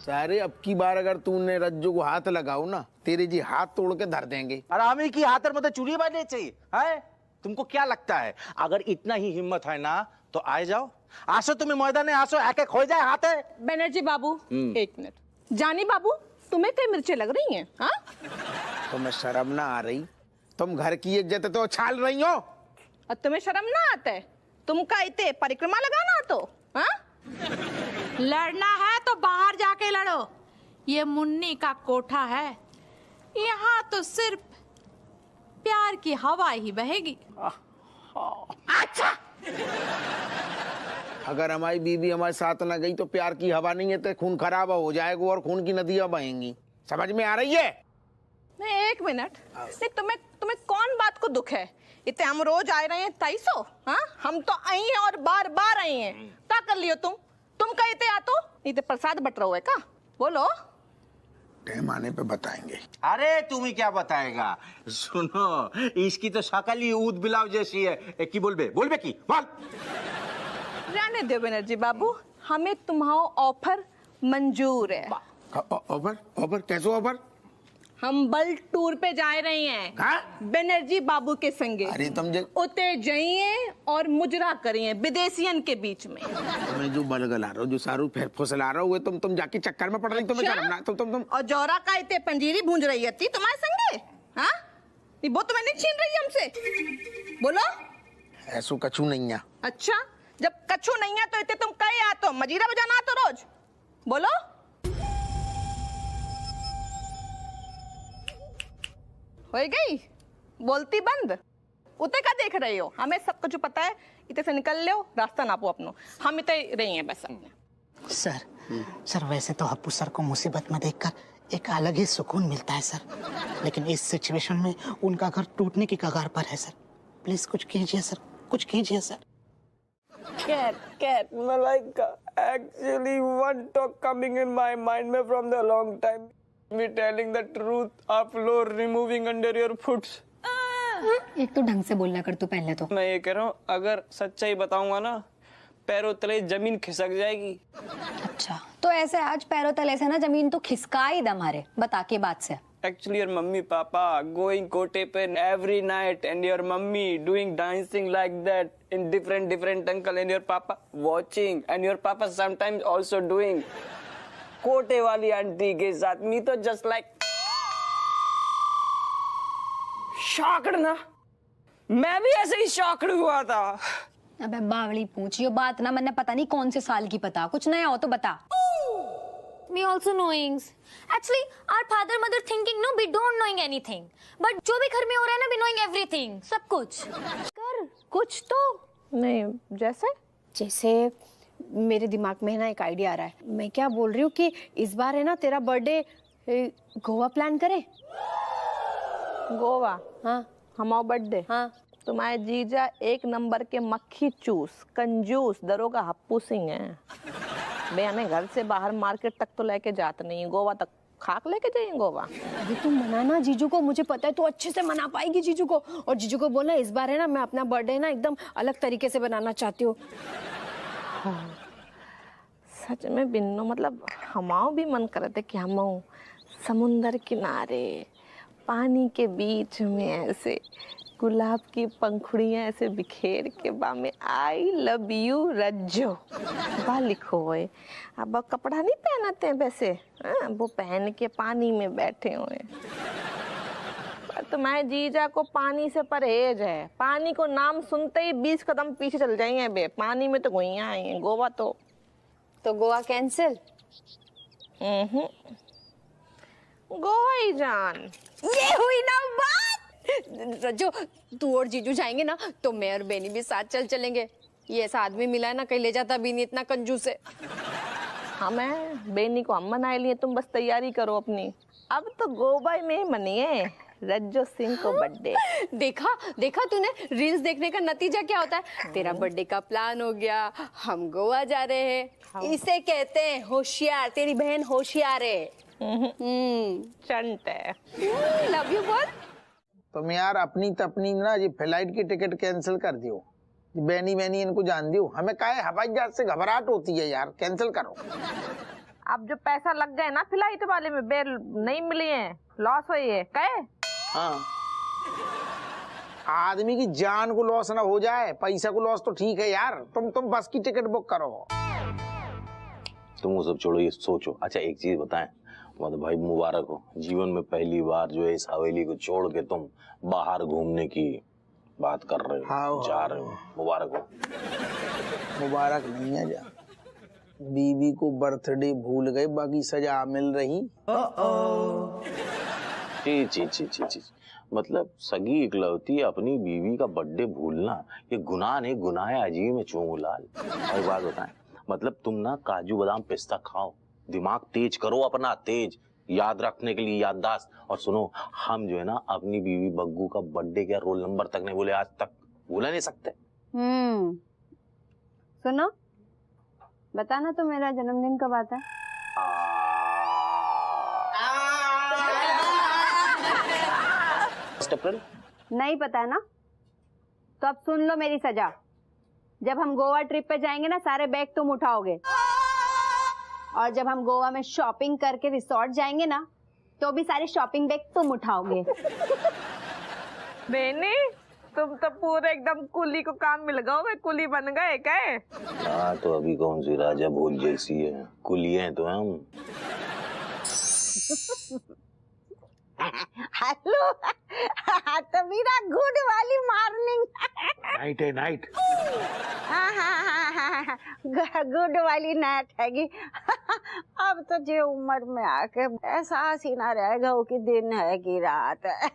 सारे अब की बार अगर तूने रज्जू को हाथ लगाओ ना, तेरे जी हाथ तोड़ के धर देंगे। अरे हमें की हाथ मतलब चूड़ी बांधने चाहिए है? तुमको क्या लगता है अगर इतना ही हिम्मत है ना तो आए जाओ, आसो तुम्हें मैदान में आसो, एक एक हो जाए हाथ है। बनर्जी बाबू एक मिनट, जानी बाबू तुम्हें कई मिर्चें लग रही हैं? हाँ तुम्हें शर्म ना आ रही? तुम घर की इज्जत तो छाल रही हो और तुम्हें शर्म ना आता है? तुम का इते परिक्रमा लगाना तो हाँ? लड़ना है तो बाहर जाके लड़ो, ये मुन्नी का कोठा है, यहाँ तो सिर्फ प्यार की हवा ही बहेगी। अच्छा अगर हमारी बीवी हमारे साथ ना गई तो प्यार की हवा नहीं है तो खून खराब हो जाएगा और खून की नदियां बहेंगी। समझ में आ रही है? नहीं एक मिनट, नहीं तुम्हें कौन बात को दुख है? इतने हम रोज आए रहे हैं 2300, हाँ हम तो आई हैं और बार बार आई हैं। क्या कर लियो तुम कहीं थे? आ तो इतने प्रसाद बट रहा है का? बोलो टाइम आने पे बताएंगे। अरे तुम्हें क्या बताएगा, सुनो इसकी तो शक्ल ही ऊद बिलाव जैसी है। एक की बोलबे की बोल। रहने दो बनर्जी बाबू, हमें तुम्हारा ऑफर मंजूर है। ऑफर कैसे ऑफर? हम बल टूर पे जा रहे हैं बनर्जी बाबू के संगे। अरे तुम उते जाइए और मुजरा करिए विदेशियन के बीच में। मैं जो बलगला रहा हूँ, जो सारू फुसला रहा हूँ, तुम जाके चक्कर में पड़ रही। तुम्हें क्या करना? तुम और जोरा का इतने पंजीरी भूंज रही थी तुम्हारे संगे, हाँ वो तुम्हें नहीं छीन रही हमसे? बोलो ऐसो कछु नहीं है। अच्छा जब कछु नहीं है तो इतने तुम कहे आतो मजीरा बजाना आतो रोज? बोलो हो गई बोलती बंद। उते का देख रहे हो? हमें सब कुछ पता है, इतने से निकल लो, रास्ता नापो अपनो, हम इतने रही हैं बस अपने। सर वैसे तो हप्पू सर को मुसीबत में देखकर एक अलग ही सुकून मिलता है सर, लेकिन इस सिचुएशन में उनका घर टूटने की कगार पर है सर। प्लीज कुछ कीजिए सर, कुछ कीजिए sir. Cat, Malaika. Actually, one talk coming in my mind में from the long time. Me telling the truth, आप floor removing under your foot. एक तो ढंग से बोलना कर तू पहले तो। मैं ये कह रहा हूँ अगर सच्चाई बताऊंगा ना पैरों तले जमीन खिसक जाएगी। अच्छा तो ऐसे आज पैरों तले से ना जमीन तो खिसका ही दम हमारे, बता के बात से। Actually, your mummy papa going kote pe every night and your mummy doing dancing like that in different uncle and your papa watching and your papa sometimes also doing कोटे वाली आंटी के साथ। मी तो जस्ट लाइक शॉक्ड ना, मैं भी ऐसे ही shocked हुआ था। अबे बावली पूछ, ये बात ना मैंने पता नहीं कौन से साल की पता, कुछ नया हो तो बता। Me also knowings. Actually, our father mother thinking no, we don't knowing anything. But जो भी घर में हो रहा है ना, we knowing everything, सब कुछ। कर कुछ तो नहीं। जैसे मेरे दिमाग में ना एक आइडिया आ रहा है। मैं क्या बोल रही हूँ कि इस बार है ना तेरा बर्थडे गोवा प्लान करें। गोवा? हाँ हमारा बर्थडे। हाँ तुम्हारे जीजा एक नंबर के मक्खी चूस कंजूस दरोगा हप्पू सिंह है। मैं हमें घर से बाहर मार्केट तक तो लेके जाते नहीं, गोवा तक खाक लेके जाइए गोवा। अभी तुम मनाना जीजू को, मुझे पता है तू अच्छे से मना पाएगी जीजू को। और जीजू को बोलना इस बार है ना मैं अपना बर्थडे ना एकदम अलग तरीके से बनाना चाहती हूँ। सच में बिन्नो, मतलब हमाओ भी मन करते कि हम समुंदर किनारे पानी के बीच में ऐसे गुलाब की पंखुड़ियां ऐसे बिखेर के बा में आई लव यू रज्जो बा लिखो हुए। अब कपड़ा नहीं पहनाते हैं वैसे, वो पहन के पानी में बैठे हुए। पर तुम्हारे जीजा को पानी से परहेज है, पानी को नाम सुनते ही 20 कदम पीछे चल जाएंगे बे। पानी में तो गुइयां आई हैं, गोवा तो गोवा कैंसिल। गोवा ही जान। ये हुई ना बात। रज्जो तू और जीजू जाएंगे ना तो मैं और बेनी भी साथ चलेंगे। ये ऐसा आदमी मिला है ना, कहीं ले जाता भी नहीं, इतना कंजूस है। हमें बेनी को हम मनाए लिए, तुम बस तैयारी करो अपनी। अब तो गोवा में मनिए, रज्जो सिंह को बर्थडे। देखा देखा तूने, रील्स देखने का नतीजा क्या होता है। तेरा बर्थडे का प्लान हो गया, हम गोवा जा रहे हैं। इसे कहते हैं होशियार। तेरी बहन होशियार है। चंट है। लव यू बोल। तुम यार अपनी तपनी ना ये फ्लाइट की टिकट कैंसिल कर दियो। बैनी बैनी इनको जान दियो। हमें काहे हवाई जहाज से घबराहट होती है यार, कैंसिल करो। अब जो पैसा लग गए ना फ्लाइट वाले में, बेल नहीं मिली है, लॉस हुई है कहे। हाँ, आदमी की जान को लॉस ना हो जाए, पैसा को लॉस तो ठीक है यार। तुम बस की टिकट बुक करो। तुम वो सब छोड़ो, ये सोचो। अच्छा एक चीज बताएं, मतलब भाई मुबारक हो, जीवन में पहली बार जो है इस हवेली को छोड़ के तुम बाहर घूमने की बात कर रहे हो, जा रहे हो, मुबारक हो। मुबारक नहीं है जा, बीवी को बर्थडे भूल गए, बाकी सजा मिल रही। ची मतलब सगी इकलौती अपनी बीवी का बर्थडे भूलना ये गुनाह नहीं, गुनाह है अजीब में चूंगू लाल। एक बात बताएं, मतलब तुम ना काजू बादाम पिस्ता खाओ, दिमाग तेज करो अपना, तेज याद रखने के लिए याददाश्त। और सुनो, हम जो है ना अपनी बीवी बग्गू का बर्थडे क्या रोल नंबर तक नहीं बोले, आज तक भूला नहीं सकते। सुनो, बताना तो मेरा जन्मदिन कब आता है? अप्रैल। नहीं पता है ना, तो अब सुन लो मेरी सजा। जब हम गोवा ट्रिप पे जाएंगे ना, सारे बैग तुम उठाओगे, और जब हम गोवा में शॉपिंग करके रिसोर्ट जाएंगे ना, तो भी सारे शॉपिंग बैग तुम उठाओगे। बेनी, तुम तो पूरे एकदम कुली को काम मिल गए, कुली बन गए क्या? हाँ, तो अभी कौन सी राजा भोज जैसी है, कुली हैं तो हम। हेलो, तो मेरा गुड वाली मॉर्निंग। नाइट है नाइट। हाँ, गुड वाली नाइट हैगी। अब तो जे उम्र में आके एहसास ही ना रहेगा कि दिन है कि रात है।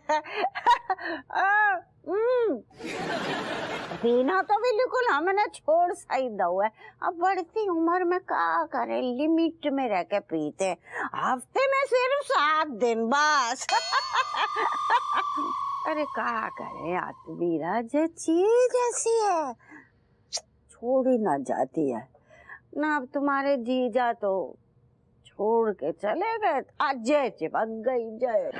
पीना तो बिल्कुल हमने छोड़ सही दो है। अब बढ़ती उम्र में क्या करें, लिमिट में रह के पीते, हफ्ते में सिर्फ 7 दिन बस। अरे क्या करें, आत्मीरा जो चीज ऐसी है छोड़ी ना जाती है ना। अब तुम्हारे जीजा तो छोड़ के चले गए, अजय चिपक गई जय।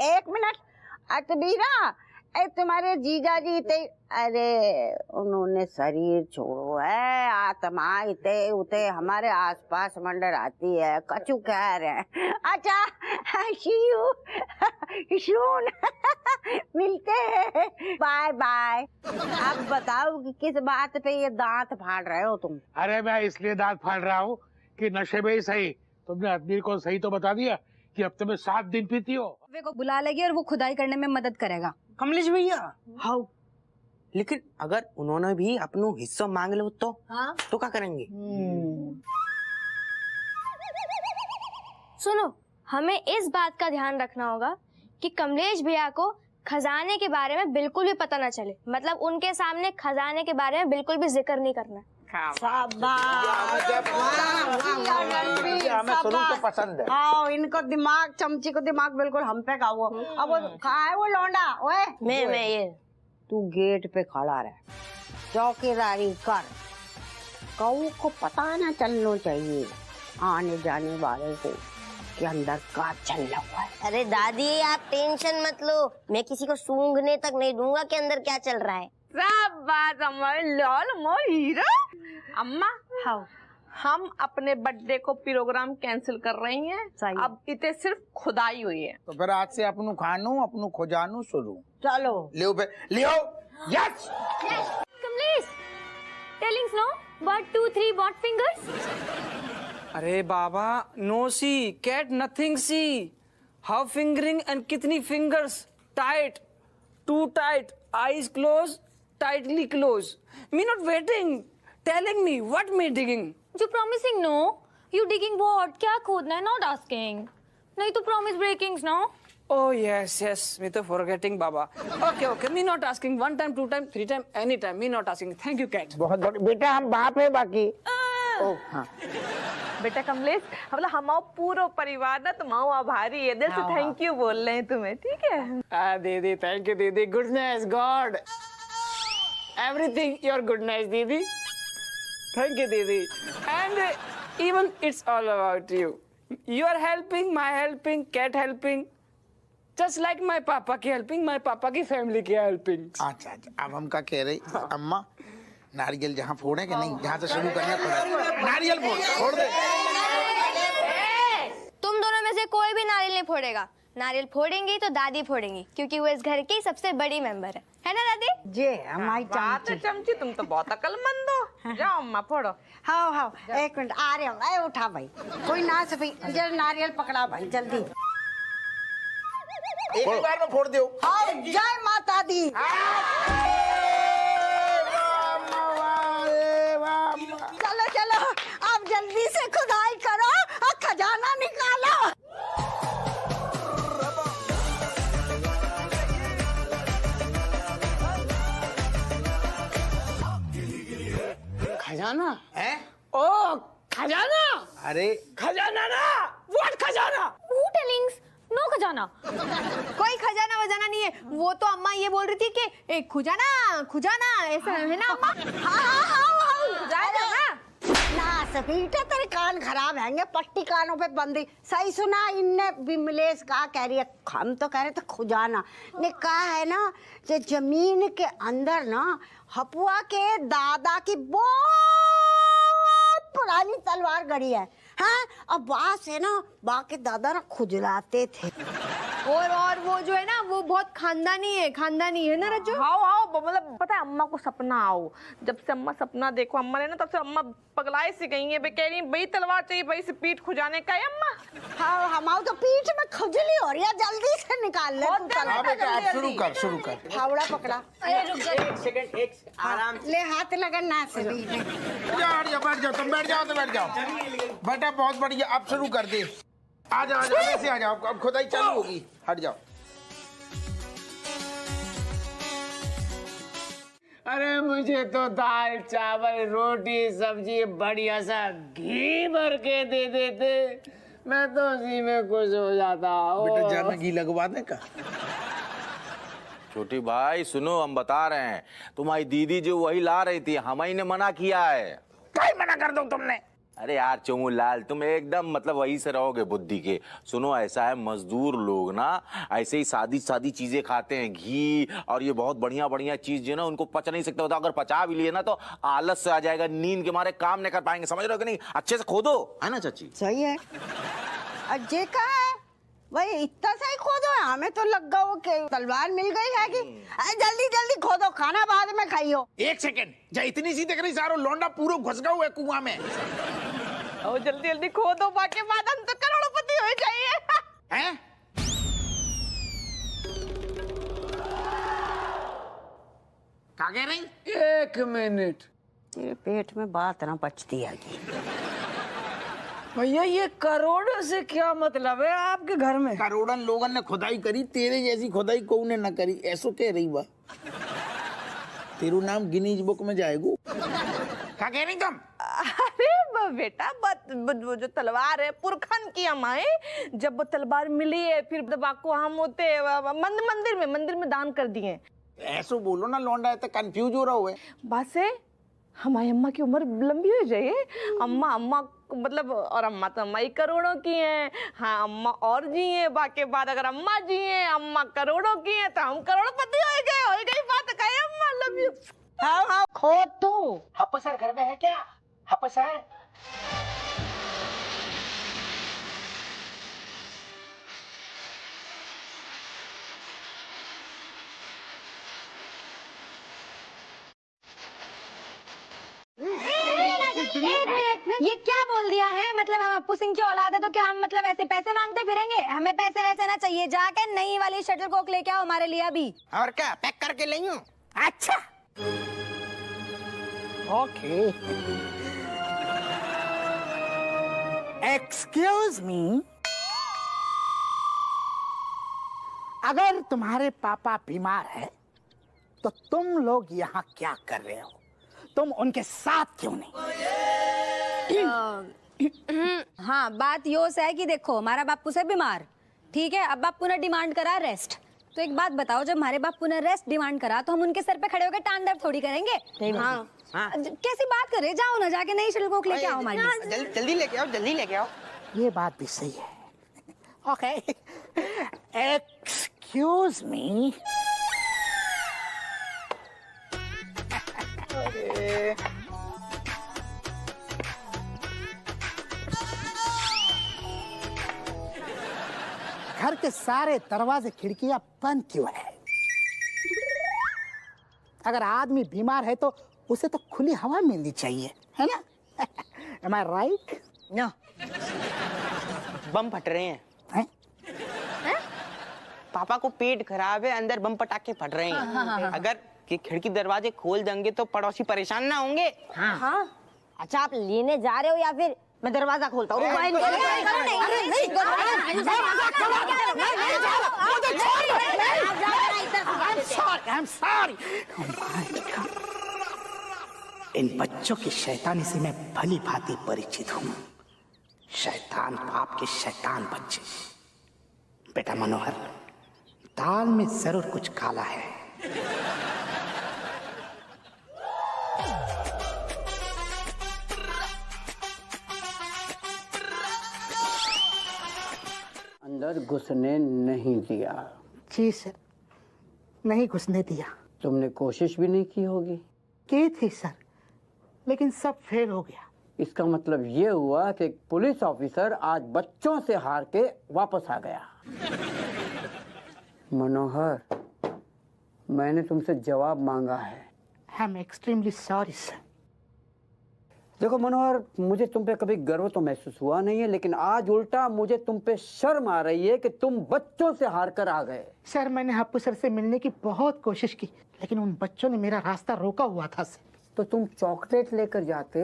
एक मिनट अतबीरा, तुम्हारे जीजा जी थे, अरे उन्होंने शरीर छोड़ो है, आत्मा इते उते हमारे आसपास मंडर आती है, कचू कह रहे हैं। अच्छा शून मिलते हैं, बाय बाय। अब बताओ कि किस बात पे ये दांत फाड़ रहे हो तुम? अरे मैं इसलिए दांत फाड़ रहा हूँ कि नशे में ही सही तुमने आदमी को सही तो बता दिया कि हफ्ते में 7 दिन पीती हो। को बुला लेगी और वो खुदाई करने में मदद करेगा। कमलेश भैया, हाँ, लेकिन अगर उन्होंने भी अपनो हिस्सा मांग लो तो? हाँ? तो क्या करेंगे? सुनो, हमें इस बात का ध्यान रखना होगा कि कमलेश भैया को खजाने के बारे में बिल्कुल भी पता ना चले। मतलब उनके सामने खजाने के बारे में बिल्कुल भी जिक्र नहीं करना। हमें शुरू से पसंद है। हाँ, इनको दिमाग, चमची को दिमाग बिल्कुल हम पे का वो। अब वो कहाँ है वो लौंडा? ओए मैं ये तू गेट पे खड़ा रहे, चौकीदारी कर, कऊ को पता ना चलना चाहिए आने जाने वाले को कि अंदर का चल रहा है। अरे दादी, आप टेंशन मत लो, मैं किसी को सूंघने तक नहीं दूंगा कि अंदर क्या चल रहा है। सब बात हमारे लाल हीरा। अम्मा, हाँ, हम अपने बर्थडे को प्रोग्राम कैंसिल कर रही हैं। अब इतने सिर्फ खुदाई हुई है, तो फिर आज से अपनू खानू अपनू खोजानू शुरू। चलो लियो। Yes Kamlesh, tellings no 1 2 3 what fingers? अरे बाबा, no see cat nothing see, how fingering and कितनी fingers, tight, too tight, eyes close, tightly close. Me not waiting, telling me what me digging. You promising no? You digging what? क्या खोदना है? Not asking. नहीं तो promise breakings no? Oh yes, me तो forgetting Baba. Okay, me not asking 1 time, 2 time, 3 time, any time. Me not asking. Thank you cat. बहुत बेटा हम बाप है बाकी। हाँ। बेटा कमलेश, मतलब हमारा पूरा परिवार ना तुम्हारा आभारी है, दिल से थैंक यू बोल रहे हैं तुम्हें, ठीक है? दीदी थैंक यू दीदी, goodness god, everything your goodness दीदी, थैंक यू दीदी। And even it's all about you, you are helping, my helping, cat helping, just like my पापा की हेल्पिंग, माई पापा की फैमिली की हेल्पिंग। अच्छा अच्छा, अब हम क्या कह रहे अम्मा, नारियल जहाँ फोड़े कि नहीं, जहाँ से शुरू करना पड़ेगा, नारियल फोड़ दे। तुम दोनों में से कोई भी नारियल नहीं फोड़ेगा, नारियल फोड़ेंगी तो दादी फोड़ेंगी, क्योंकि वो इस घर की सबसे बड़ी मेंबर है ना दादी? जे हमारी चमची, तुम तो बहुत अकलमंद हो। जाओ अम्मा फोड़ो। हाँ हाँ, एक मिनट आ रहे हम, उठा भाई, कोई ना सभी, जरा नारियल पकड़ा भाई जल्दी। एक बार में फोड़ दो। हाँ, जय माता दी। चलो चलो, अब जल्दी से खुदाई करो और खजाना निकालो। खजाना है? ओ खजाना? अरे खजाना ना, व्हाट खजाना? Who tellings? नो खजाना, कोई खजाना वजाना नहीं है। वो तो अम्मा ये बोल रही थी कि एक खुजाना खुजाना, ऐसा है ना अम्मा? हाँ, ना सपीटा, तेरे कान खराब हैंगे, पट्टी कानों पे बंदी। सही सुना इनने, विमलेश कहा कह रही है, हम तो कह रहे थे खुजाना ने कहा है ना, कि जमीन के अंदर ना हपुआ के दादा की बहुत पुरानी तलवार गड़ी है। हाँ, अब वहां से ना बाकी दादा ना खुजलाते थे। और वो जो है ना, वो बहुत खानदानी है ना रज्जू? हाँ, मतलब पता है अम्मा को सपना आओ, जब से अम्मा सपना देखो अम्मा ने ना, तब से अम्मा पगलाई सी गई है, कह रही भाई तलवार चाहिए, भाई से पीठ खुजाने का है अम्मा। हाँ, हमारे तो पीठ में खुजली हो रही है, जल्दी से निकाल ले। आप शुरू कर। फावड़ा पकड़ा। एक सेकंड आराम ले, हाथ लगना से भी। बैठ जाओ, तुम बैठ जाओ तो बैठ जाओ बेटा, बहुत बढ़िया। अब शुरू कर दे, आ जाओ ऐसे आ जाओ, अब खुदाई चालू होगी, हट जाओ। अरे मुझे तो दाल चावल रोटी सब्जी बढ़िया सा घी भर के दे देते, मैं तो उसी में खुश हो जाता। बेटा जान में घी लगवा दे का। छोटी भाई सुनो, हम बता रहे हैं, तुम्हारी दीदी जो वही ला रही थी, हम ही ने मना किया है। क्या मना कर दो तुमने? अरे यार चोमू लाल, तुम एकदम मतलब वही से रहोगे बुद्धि के। सुनो, ऐसा है, मजदूर लोग ना ऐसे ही सादी चीजें खाते हैं, घी और ये बहुत बढ़िया बढ़िया चीज जो है ना, उनको पच नहीं सकते होता। अगर पचा भी लिए ना तो आलस से आ जाएगा, नींद के मारे काम नहीं कर पाएंगे, समझ रहे हो कि नहीं? अच्छे से खोदो, है ना चाची? सही है। अजय का है भाई, इतना सही खोदो, हमें तो लग गया कि तलवार मिल गई है कि। जल्दी जल्दी खोदो, खाना बाद में खाइयो। एक सेकंड, जा इतनी सी देख रही सारो लौंडा पूरा घुस गया हुआ है कुआं में। ओ जल्दी जल्दी खोदो, बाकी बाद हम तो करोड़पति हो जाइए। हैं? क्या कह रही? एक मिनट, ये पेट में बात ना पचती है। भैया ये करोड़ों से क्या मतलब है आपके घर में? करोड़न लोगन ने खुदाई करी, तेरे जैसी खुदाई कौन ने न करी, ऐसो कह रही बा। तेरू नाम गिनीज बुक में जाएगू। क्या कह रही तुम? अरे बेटा, वो जो तलवार है पुरखन की हमारे, जब वो तलवार मिली है, फिर को हम होते मंदिर में दान कर दिए। ऐसो बोलो ना लौंडा, है तो कंफ्यूज हो रहा हुए। बात से हमारी अम्मा की उम्र लंबी हो जाए, अम्मा मतलब, और अम्मा तो अम्मा ही करोड़ों की हैं। हाँ, अम्मा और जी हैं, बाकी बाद अगर अम्मा जी हैं, अम्मा करोड़ों की हैं, तो हम करोड़पति हो गई बात। कहे अम्मा लव यू। हाँ खोद तू। हप्पू सर घर में है क्या? हप्पू सर? ये क्या बोल दिया है? मतलब हम अप्पू सिंह की औलाद है तो क्या हम मतलब ऐसे पैसे मांगते फिरेंगे? हमें पैसे वैसे ना चाहिए, जाके नई वाली शटल कॉक लेके आओ हमारे लिए अभी। और क्या पैक करके ले आऊं? अच्छा ओके। एक्सक्यूज मी, अगर तुम्हारे पापा बीमार है तो तुम लोग यहाँ क्या कर रहे हो? तुम उनके साथ क्यों नहीं? हाँ, बात यो से है कि देखो हमारा बापू से बीमार, ठीक है, अब बापू ने डिमांड करा रेस्ट। तो एक बात बताओ, जब हमारे बापू ने रेस्ट डिमांड करा तो हम उनके सर पे खड़े होकर टांग दर्द थोड़ी करेंगे। हाँ। कैसी बात कर रहे, जाओ ना जाके नई शटलकॉक लेके आओ हमारे लिए। जल्दी लेके आओ, जल्दी लेके आओ। ये बात भी सही है। Okay, excuse me. घर के सारे दरवाजे खिड़कियां बंद क्यों है? अगर आदमी बीमार है तो उसे तो खुली हवा मिलनी चाहिए, है ना? Am I right? No. बम फट रहे हैं। पापा को पेट खराब है, अंदर बम पटाखे फट रहे हैं। हाँ। अगर कि खिड़की दरवाजे खोल देंगे तो पड़ोसी परेशान ना होंगे। हाँ। अच्छा, आप लेने जा रहे हो या फिर मैं दरवाजा खोलता हूँ? इन बच्चों की शैतानी से मैं भली भांति परिचित हूँ। शैतान बाप के शैतान बच्चे। बेटा मनोहर, दाल में जरूर कुछ काला है। अंदर घुसने नहीं दिया। जी सर, नहीं घुसने दिया। तुमने कोशिश भी नहीं की होगी। की थी सर, लेकिन सब फेल हो गया। इसका मतलब ये हुआ कि एक पुलिस ऑफिसर आज बच्चों से हार के वापस आ गया। मनोहर, मैंने तुमसे जवाब मांगा है। I am extremely sorry sir. देखो मनोहर, मुझे तुम पे कभी गर्व तो महसूस हुआ नहीं है, लेकिन आज उल्टा मुझे तुम पे शर्म आ रही है कि तुम बच्चों से हार कर आ गए। सर, मैंने हप्पू सर से मिलने की बहुत कोशिश की, लेकिन उन बच्चों ने मेरा रास्ता रोका हुआ था सर। तो तुम चॉकलेट लेकर जाते,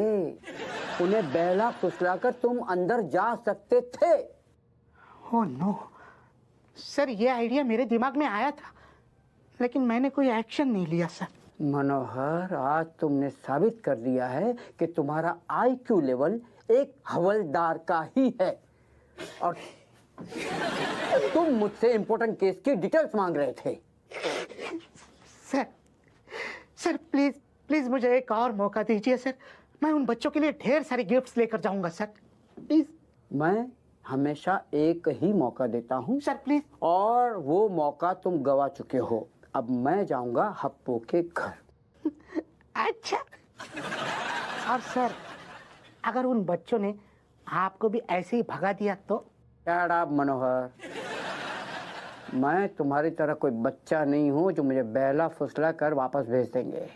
उन्हें बहला फुसलाकर तुम अंदर जा सकते थे। ओह नो सर, ये आइडिया मेरे दिमाग में आया था, लेकिन मैंने कोई एक्शन नहीं लिया सर। मनोहर, आज तुमने साबित कर दिया है कि तुम्हारा आईक्यू लेवल एक हवलदार का ही है। और तुम मुझसे इम्पोर्टेंट केस की डिटेल्स मांग रहे थे। सर प्लीज प्लीज मुझे एक और मौका दीजिए सर। मैं उन बच्चों के लिए ढेर सारी गिफ्ट्स लेकर जाऊंगा सर, प्लीज। मैं हमेशा एक ही मौका देता हूँ सर, प्लीज। और वो मौका तुम गवा चुके हो। अब मैं जाऊंगा हप्पू के घर। अच्छा। और सर, अगर उन बच्चों ने आपको भी ऐसे ही भगा दिया तो? शट अप मनोहर, मैं तुम्हारी तरह कोई बच्चा नहीं हूँ जो मुझे बहला फुसला कर वापस भेज देंगे।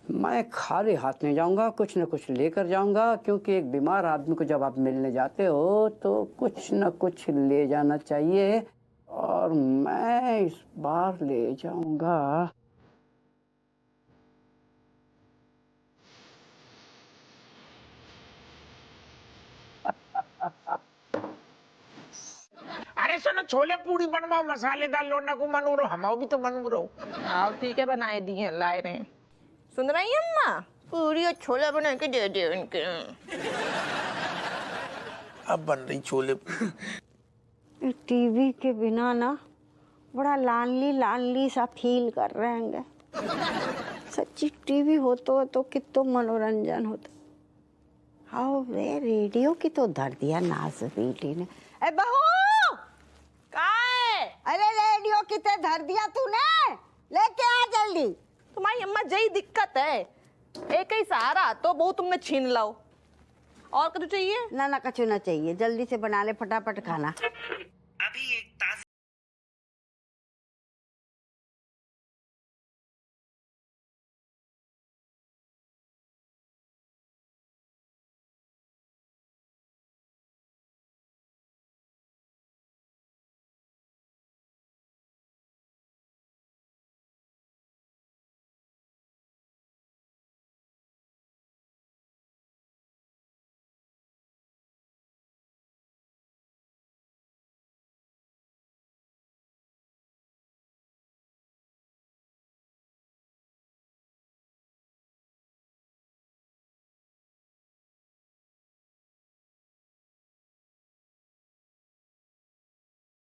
मैं खाली हाथ नहीं जाऊंगा, कुछ न कुछ लेकर जाऊंगा, क्योंकि एक बीमार आदमी को जब आप मिलने जाते हो तो कुछ न कुछ ले जाना चाहिए, और मैं इस बार ले जाऊंगा अरे सुनो, छोले पूरी बनवाओ, मसालेदार लोना को मनू रो, हमाओ भी तो मनू रो। आओ ठीक है, बनाए दिए, लाए रहे। सुन रही अम्मा, पूरी और छोले बना के दे दे उनके। अब बन रही छोले। टीवी के बिना ना बड़ा लानली सा फील कर रहे हैं। सच्ची टीवी हो तो कितना मनोरंजन होता। हाँ वे रेडियो की तो धर दिया नाज बेटी ने। ए बहू, काय? अरे रेडियो की तो धर दिया तूने, लेके आ जल्दी। तुम्हारी अम्मा जही दिक्कत है, एक ही सहारा तो बहुत तुमने छीन लाओ। और कुछ चाहिए? ना कछु ना चाहिए, जल्दी से बना ले फटाफट खाना। अभी एक तास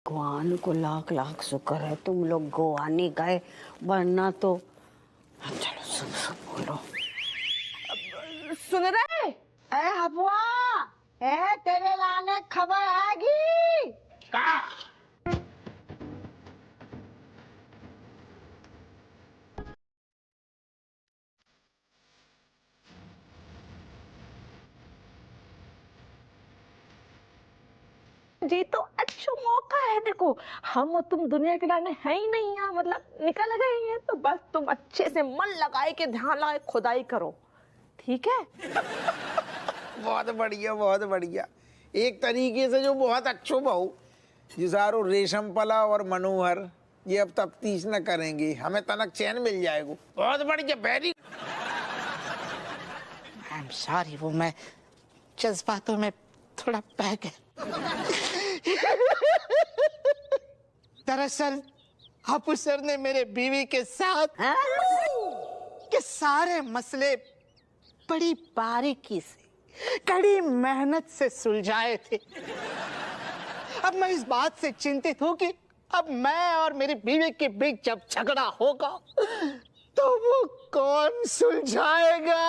भगवान को लाख लाख शुक्र है तुम लोग गोवा नहीं गए, वरना तो चलो सुन बोलो। सुन रहे हबुआ, तेरे लाने खबर आएगी। ये तो अच्छा मौका है, देखो हम और तुम दुनिया के लाने है ही नहीं यहाँ, मतलब निकल गए हैं, तो बस तुम अच्छे से मन लगाए के ध्यान लगाए खुदाई करो, ठीक है? बहुत बढ़िया, बहुत बढ़िया। एक तरीके से जो बहुत अच्छो बहू जिसारो रेशम पला और मनोहर ये अब तफ्तीश न करेंगे, हमें तनक चैन मिल जाएगा। बहुत बढ़िया, वेरी। आई एम सॉरी, वो मैं जज्बातों में थोड़ा बह गया। दरअसल हापू सर ने मेरे बीवी के साथ के सारे मसले बड़ी बारीकी से, कड़ी मेहनत से सुलझाए थे। अब मैं इस बात से चिंतित हूं कि अब मैं और मेरी बीवी के बीच जब झगड़ा होगा तो वो कौन सुलझाएगा?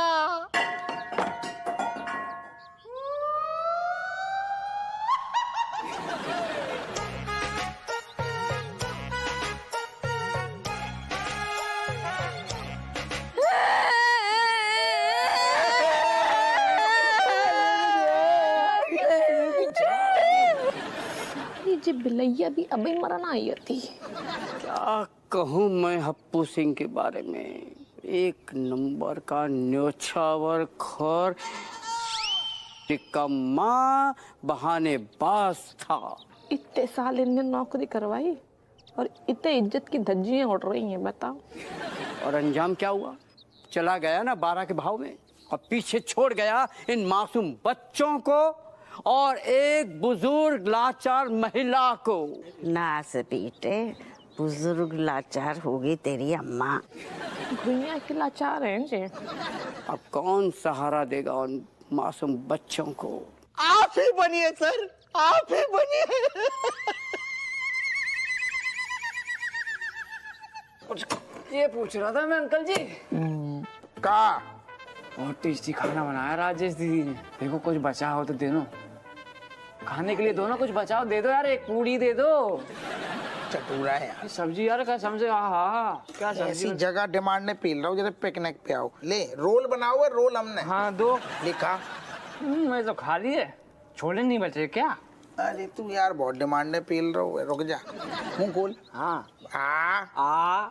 जी बिलैया भी अभी मरना आई थी। क्या कहूँ मैं हप्पू सिंह के बारे में, एक नंबर का न्योछावर खौर, निकम्मा, बहानेबाज था। इतने साल इनने नौकरी करवाई और इतने इज्जत की धज्जियां उड़ रही हैं, बताओ। और अंजाम क्या हुआ? चला गया ना 12 के भाव में, और पीछे छोड़ गया इन मासूम बच्चों को और एक बुजुर्ग लाचार महिला को। ना से बेटे, बुजुर्ग लाचार होगी तेरी अम्मा। भुइयां की लाचार हैं जी। अब कौन सहारा देगा उन मासूम बच्चों को? आप ही बनिए सर, आप ही बनिए। ये पूछ रहा था मैं अंकल जी का बहुत टेस्टी खाना बनाया राजेश दीदी ने, देखो कुछ बचा हो तो दे दो खाने के लिए, दो ना कुछ बचाओ, दे दो यार, एक पूड़ी दे दो। चटूरा है यार। सब्जी यार क्या समझे, हाँ क्या सब्जी। ऐसी जगह डिमांड ने पील रहा हूँ जैसे पिकनिक पे आओ। ले रोल बनाओ है, रोल हमने। हाँ दो। लिखा मैं तो खा लिए, छोले नहीं बचे क्या? अरे तू यार बहुत डिमांड ने पील रहा हूँ, रुक जा। मुंह खोल। हाँ। आ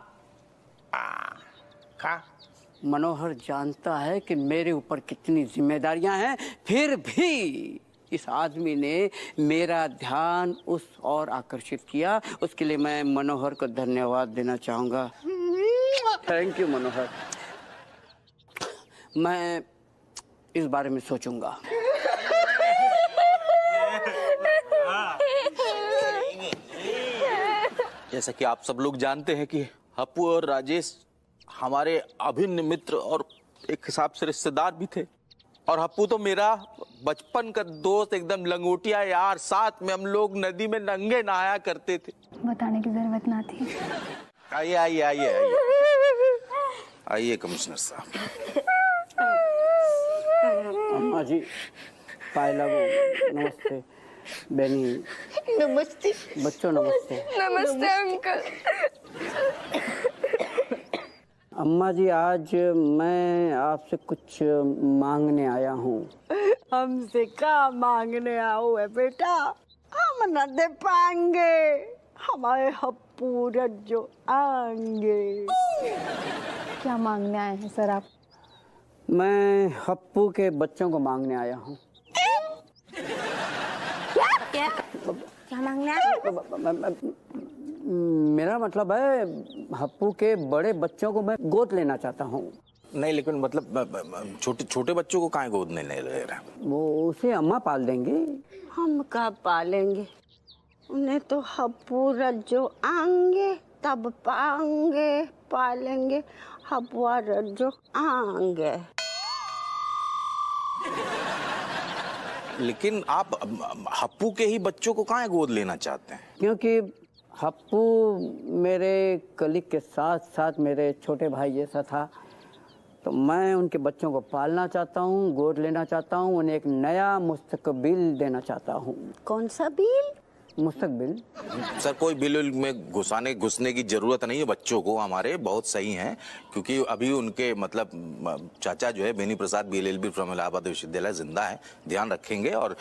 खा। मनोहर जानता है कि मेरे ऊपर कितनी जिम्मेदारियां हैं, फिर भी इस आदमी ने मेरा ध्यान उस ओर आकर्षित किया। उसके लिए मैं मनोहर को धन्यवाद देना चाहूंगा। थैंक यू मनोहर, मैं इस बारे में सोचूंगा। जैसा कि आप सब लोग जानते हैं कि हप्पू और राजेश हमारे अभिन्न मित्र और एक हिसाब से रिश्तेदार भी थे, और हप्पू तो मेरा बचपन का दोस्त, एकदम लंगोटिया यार। साथ में हम लोग नदी में नंगे नहाया करते थे। बताने की जरूरत ना थी। आइए आइए आइए आइए आइए कमिश्नर साहब। अम्मा जी, पायला नमस्ते। बेनी नमस्ते। बच्चों नमस्ते। नमस्ते अंकल। अम्मा जी, आज मैं आपसे कुछ मांगने आया हूँ। हमसे क्या मांगने आओ है बेटा? हम न दे पाएंगे, हमारे हप्पू रज्जो आएंगे। क्या मांगने आए हैं सर आप? मैं हप्पू के बच्चों को मांगने आया हूँ। क्या मांगने आए? मेरा मतलब है हप्पू के बड़े बच्चों को मैं गोद लेना चाहता हूँ। नहीं, लेकिन मतलब छोटे छोटे बच्चों को काहे गोद नहीं ले रहा? वो उसे अम्मा पाल देंगे। हम कहाँ पालेंगे उन्हें? तो हप्पू रज्जो आएंगे तब पाएंगे, पालेंगे। हप्पू रज्जो आएंगे। लेकिन आप हप्पू के ही बच्चों को कहाँ गोद लेना चाहते हैं? क्योंकि हप्पू मेरे कलीग के साथ साथ मेरे छोटे भाई जैसा था, तो मैं उनके बच्चों को पालना चाहता हूँ, गोद लेना चाहता हूँ, उन्हें एक नया मुस्तकबिल देना चाहता हूँ। कौन सा बिल? मुस्तकबिल। सर कोई बिल में घुसने की जरूरत नहीं है, बच्चों को हमारे बहुत सही हैं, क्योंकि अभी उनके मतलब चाचा जो है बेनी प्रसाद BLLB फ्रॉम इलाहाबाद विश्वविद्यालय जिंदा है, ध्यान रखेंगे। और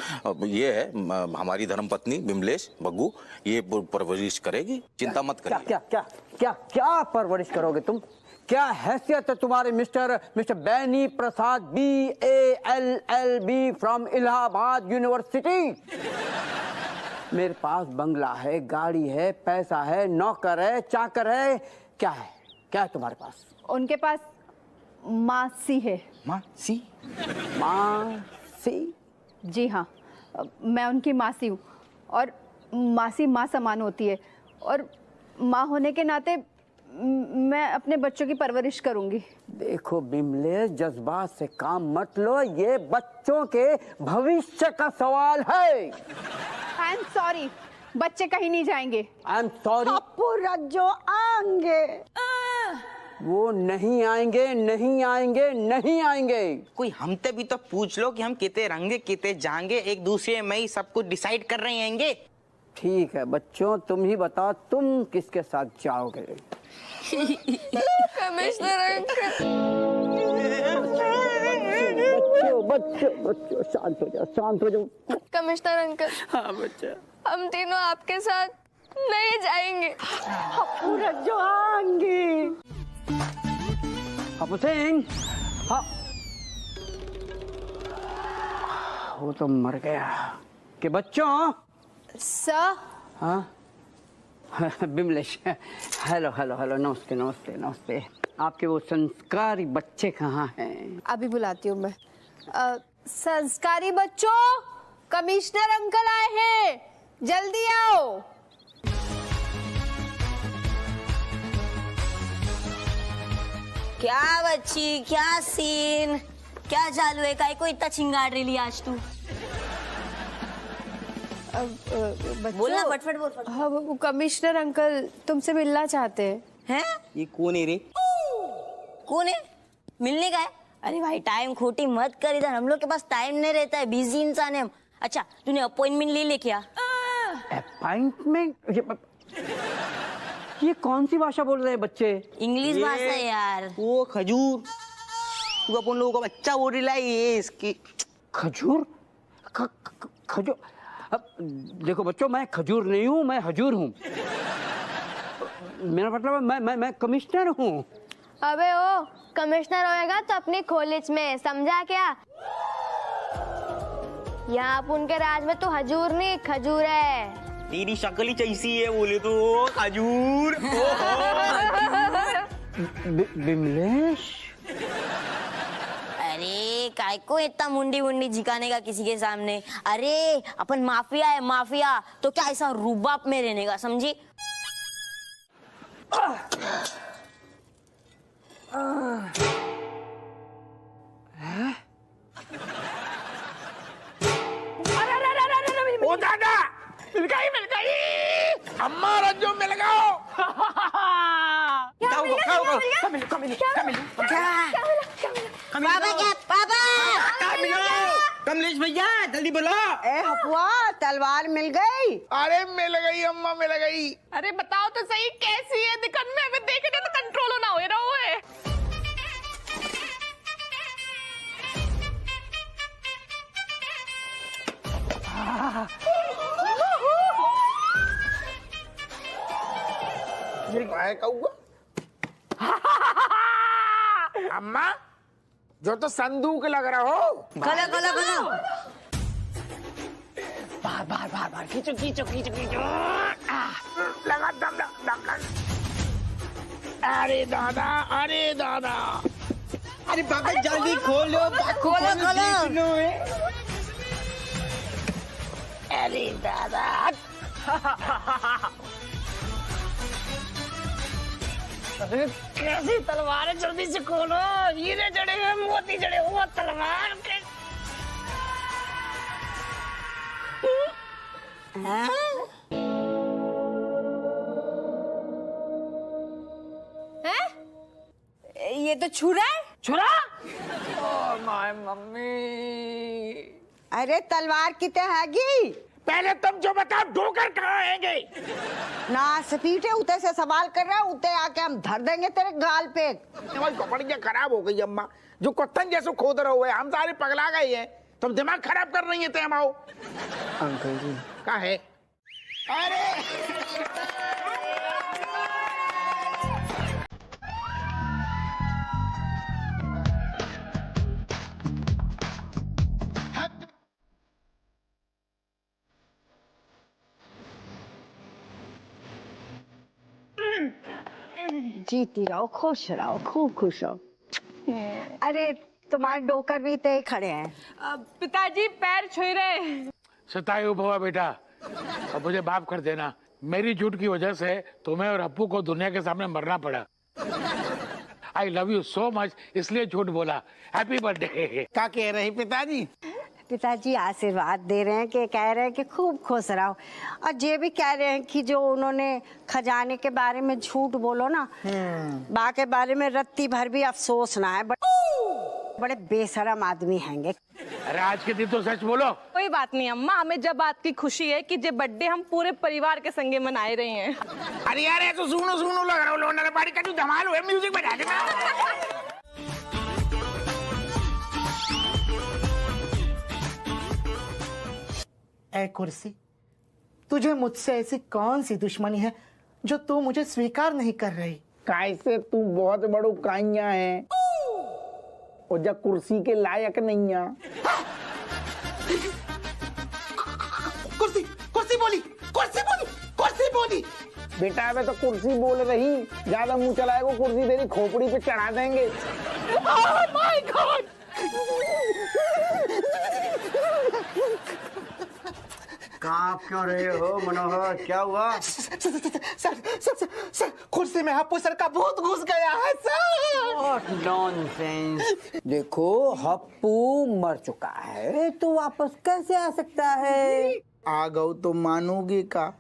ये है हमारी धर्मपत्नी बिमलेश बग्गू, ये परवरिश करेगी, चिंता मत करिए। क्या क्या क्या क्या परवरिश करोगे तुम? क्या हैसियत है तुम्हारे mister Beni Prasad BALLB from Allahabad university? मेरे पास बंगला है, गाड़ी है, पैसा है, नौकर है, चाकर है, क्या है? क्या है तुम्हारे पास? उनके पास मासी है। मासी? मासी? जी हाँ, मैं उनकी मासी हूँ और मासी माँ समान होती है, और माँ होने के नाते मैं अपने बच्चों की परवरिश करूंगी। देखो बिमले, जज्बात से काम मत लो, ये बच्चों के भविष्य का सवाल है। आई एम सॉरी, बच्चे कहीं नहीं जाएंगे। I am sorry. Happu Rajjo आएंगे। वो नहीं आएंगे, नहीं आएंगे, नहीं आएंगे। कोई हमसे भी तो पूछ लो कि हम कितने रंगे कितने जाएंगे, एक दूसरे में ही सब कुछ डिसाइड कर रहे हैंगे। ठीक है बच्चों, तुम ही बताओ तुम किसके साथ जाओगे? Commissioner uncle. बच्चों शांत हो जाओ, शांत हो जाओ। Commissioner uncle. हाँ बच्चा। हम तीनों आपके साथ नहीं जाएंगे। हप्पू रज्जो आएंगे। हप्पू सिंह, हाँ वो तो मर गया। कि बच्चों। सर। हाँ बिमलेश, हेलो हेलो हेलो, नमस्ते नमस्ते नमस्ते। आपके वो संस्कारी बच्चे कहाँ हैं? अभी बुलाती हूँ मैं। संस्कारी बच्चों, कमिश्नर अंकल आए हैं, जल्दी आओ। क्या बच्ची, क्या सीन, क्या चालू है? काय को इतना चिंगाड़ रही ली आज तू? बोलना फटफट बोल। हाँ, वो कमिश्नर अंकल तुमसे मिलना चाहते हैं। ये कौन है रे? कौन है? मिलने का है? अरे भाई टाइम खोटी मत कर, इधर हम लोग के पास टाइम नहीं रहता है, बिजी इंसान है हम। अच्छा तूने अपॉइंटमेंट ले ले क्या? अपॉइंटमेंट? ये कौन सी भाषा बोल रहे हैं बच्चे? इंग्लिश भाषा यार। वो खजूर, तू अपन लोगों का बच्चा बोल रहा है ये इसकी। खजूर? खजूर? अब देखो बच्चों, मैं खजूर नहीं हूँ, मैं हजूर हूँ। मेरा मतलब मैं कमिश्नर हूँ। अबे ओ, कमिश्नर होएगा तो अपनी कॉलेज में, समझा क्या? यहाँ अपन के राज में तो हजूर नहीं खजूर है। तेरी शक्ल ही कैसी है बोले तो खजूर। बिमलेश, अरे काय को इतना मुंडी मुंडी झिकाने का किसी के सामने? अरे अपन माफिया है, माफिया तो क्या ऐसा रुबाब में रहने का, समझी? ओ दादा, मिल गई अम्मा, रज्जो मिल गओ। कमलेश भैया जल्दी बोलो। ए हपुआ, तलवार मिल गई? अरे मिल गई अम्मा, मिल गई। अरे बताओ तो सही कैसी है दिखन में, हमें देखे तो कंट्रोल ना हो रहा है। अम्मा, जो तो संदूक लग रहा हो। खला खला खला। बार बार बार बार खींचो खींचो खींचो खींचो। लगा दम दम। अरे दादा, अरे दादा। अरे बाबा जल्दी खोलो, खोलो खोलो। अरे दादा। अरे कैसी तलवार है, जल्दी से खोलो। हीरे जड़े हुए, मोती जड़े हुए तलवार के। ये तो छुरा है। छुरा? Oh my mummy. अरे तलवार कितने हैगी? पहले तुम जो बताओ डोकर कहाँ हैंगे? ना सपीटे उते से सवाल कर रहा, उते आके हम धर देंगे तेरे गाल पे। बढ़िया खराब हो गई अम्मा, जो कुत्तन जैसे खोद रहे हुए हम सारे पगला गए हैं, तुम दिमाग खराब कर रही है ते हम आओ। अंकल जी क्या है? अरे जीती रहो, खुश रहो, खूब खुश रहो। अरे तुम्हारे डोकर भी ते खड़े हैं। पिताजी पैर छुई रहे। सतायु भवा बेटा, अब मुझे माफ कर देना, मेरी झूठ की वजह से तुम्हें और अप्पू को दुनिया के सामने मरना पड़ा। I love you so much, इसलिए झूठ बोला। Happy birthday. क्या कह रहे पिताजी? पिताजी आशीर्वाद दे रहे हैं कि कह रहे हैं कि खूब खुश रहो, और ये भी कह रहे हैं कि जो उन्होंने खजाने के बारे में झूठ बोलो ना, बा के बारे में रत्ती भर भी अफसोस ना है। बड़े बेशरम आदमी हैंगे। अरे आज के दिन तो सच बोलो। कोई बात नहीं अम्मा, हमें जब बात की खुशी है कि ये बर्थडे हम पूरे परिवार के संगे मनाए रहे हैं। अरे यार ऐसे सुनो सुनो लग रहा हो, लोंडा पार्टी का जो धमाल हुआ, म्यूजिक बजा देना। ऐ कुर्सी, तुझे मुझसे ऐसी कौन सी दुश्मनी है जो तू मुझे स्वीकार नहीं कर रही? कैसे तू बहुत बड़ो काइया है और जब कुर्सी के लायक नहीं है। कुर्सी कुर्सी बोली, कुर्सी बोली, कुर्सी बोली। बेटा मैं तो कुर्सी बोल रही, ज्यादा मुंह चलाएगा कुर्सी तेरी खोपड़ी पे चढ़ा देंगे। Oh my God! कांप क्यों रहे हो मनोहर, क्या हुआ? सर, कुर्सी में हप्पू सर का भूत घुस गया है सर। नॉनसेंस। देखो हप्पू मर चुका है तो वापस कैसे आ सकता है? आ गओ तो मानोगे का?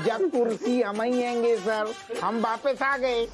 जब कुर्सी हम ही आएंगे सर, हम वापस आ गए।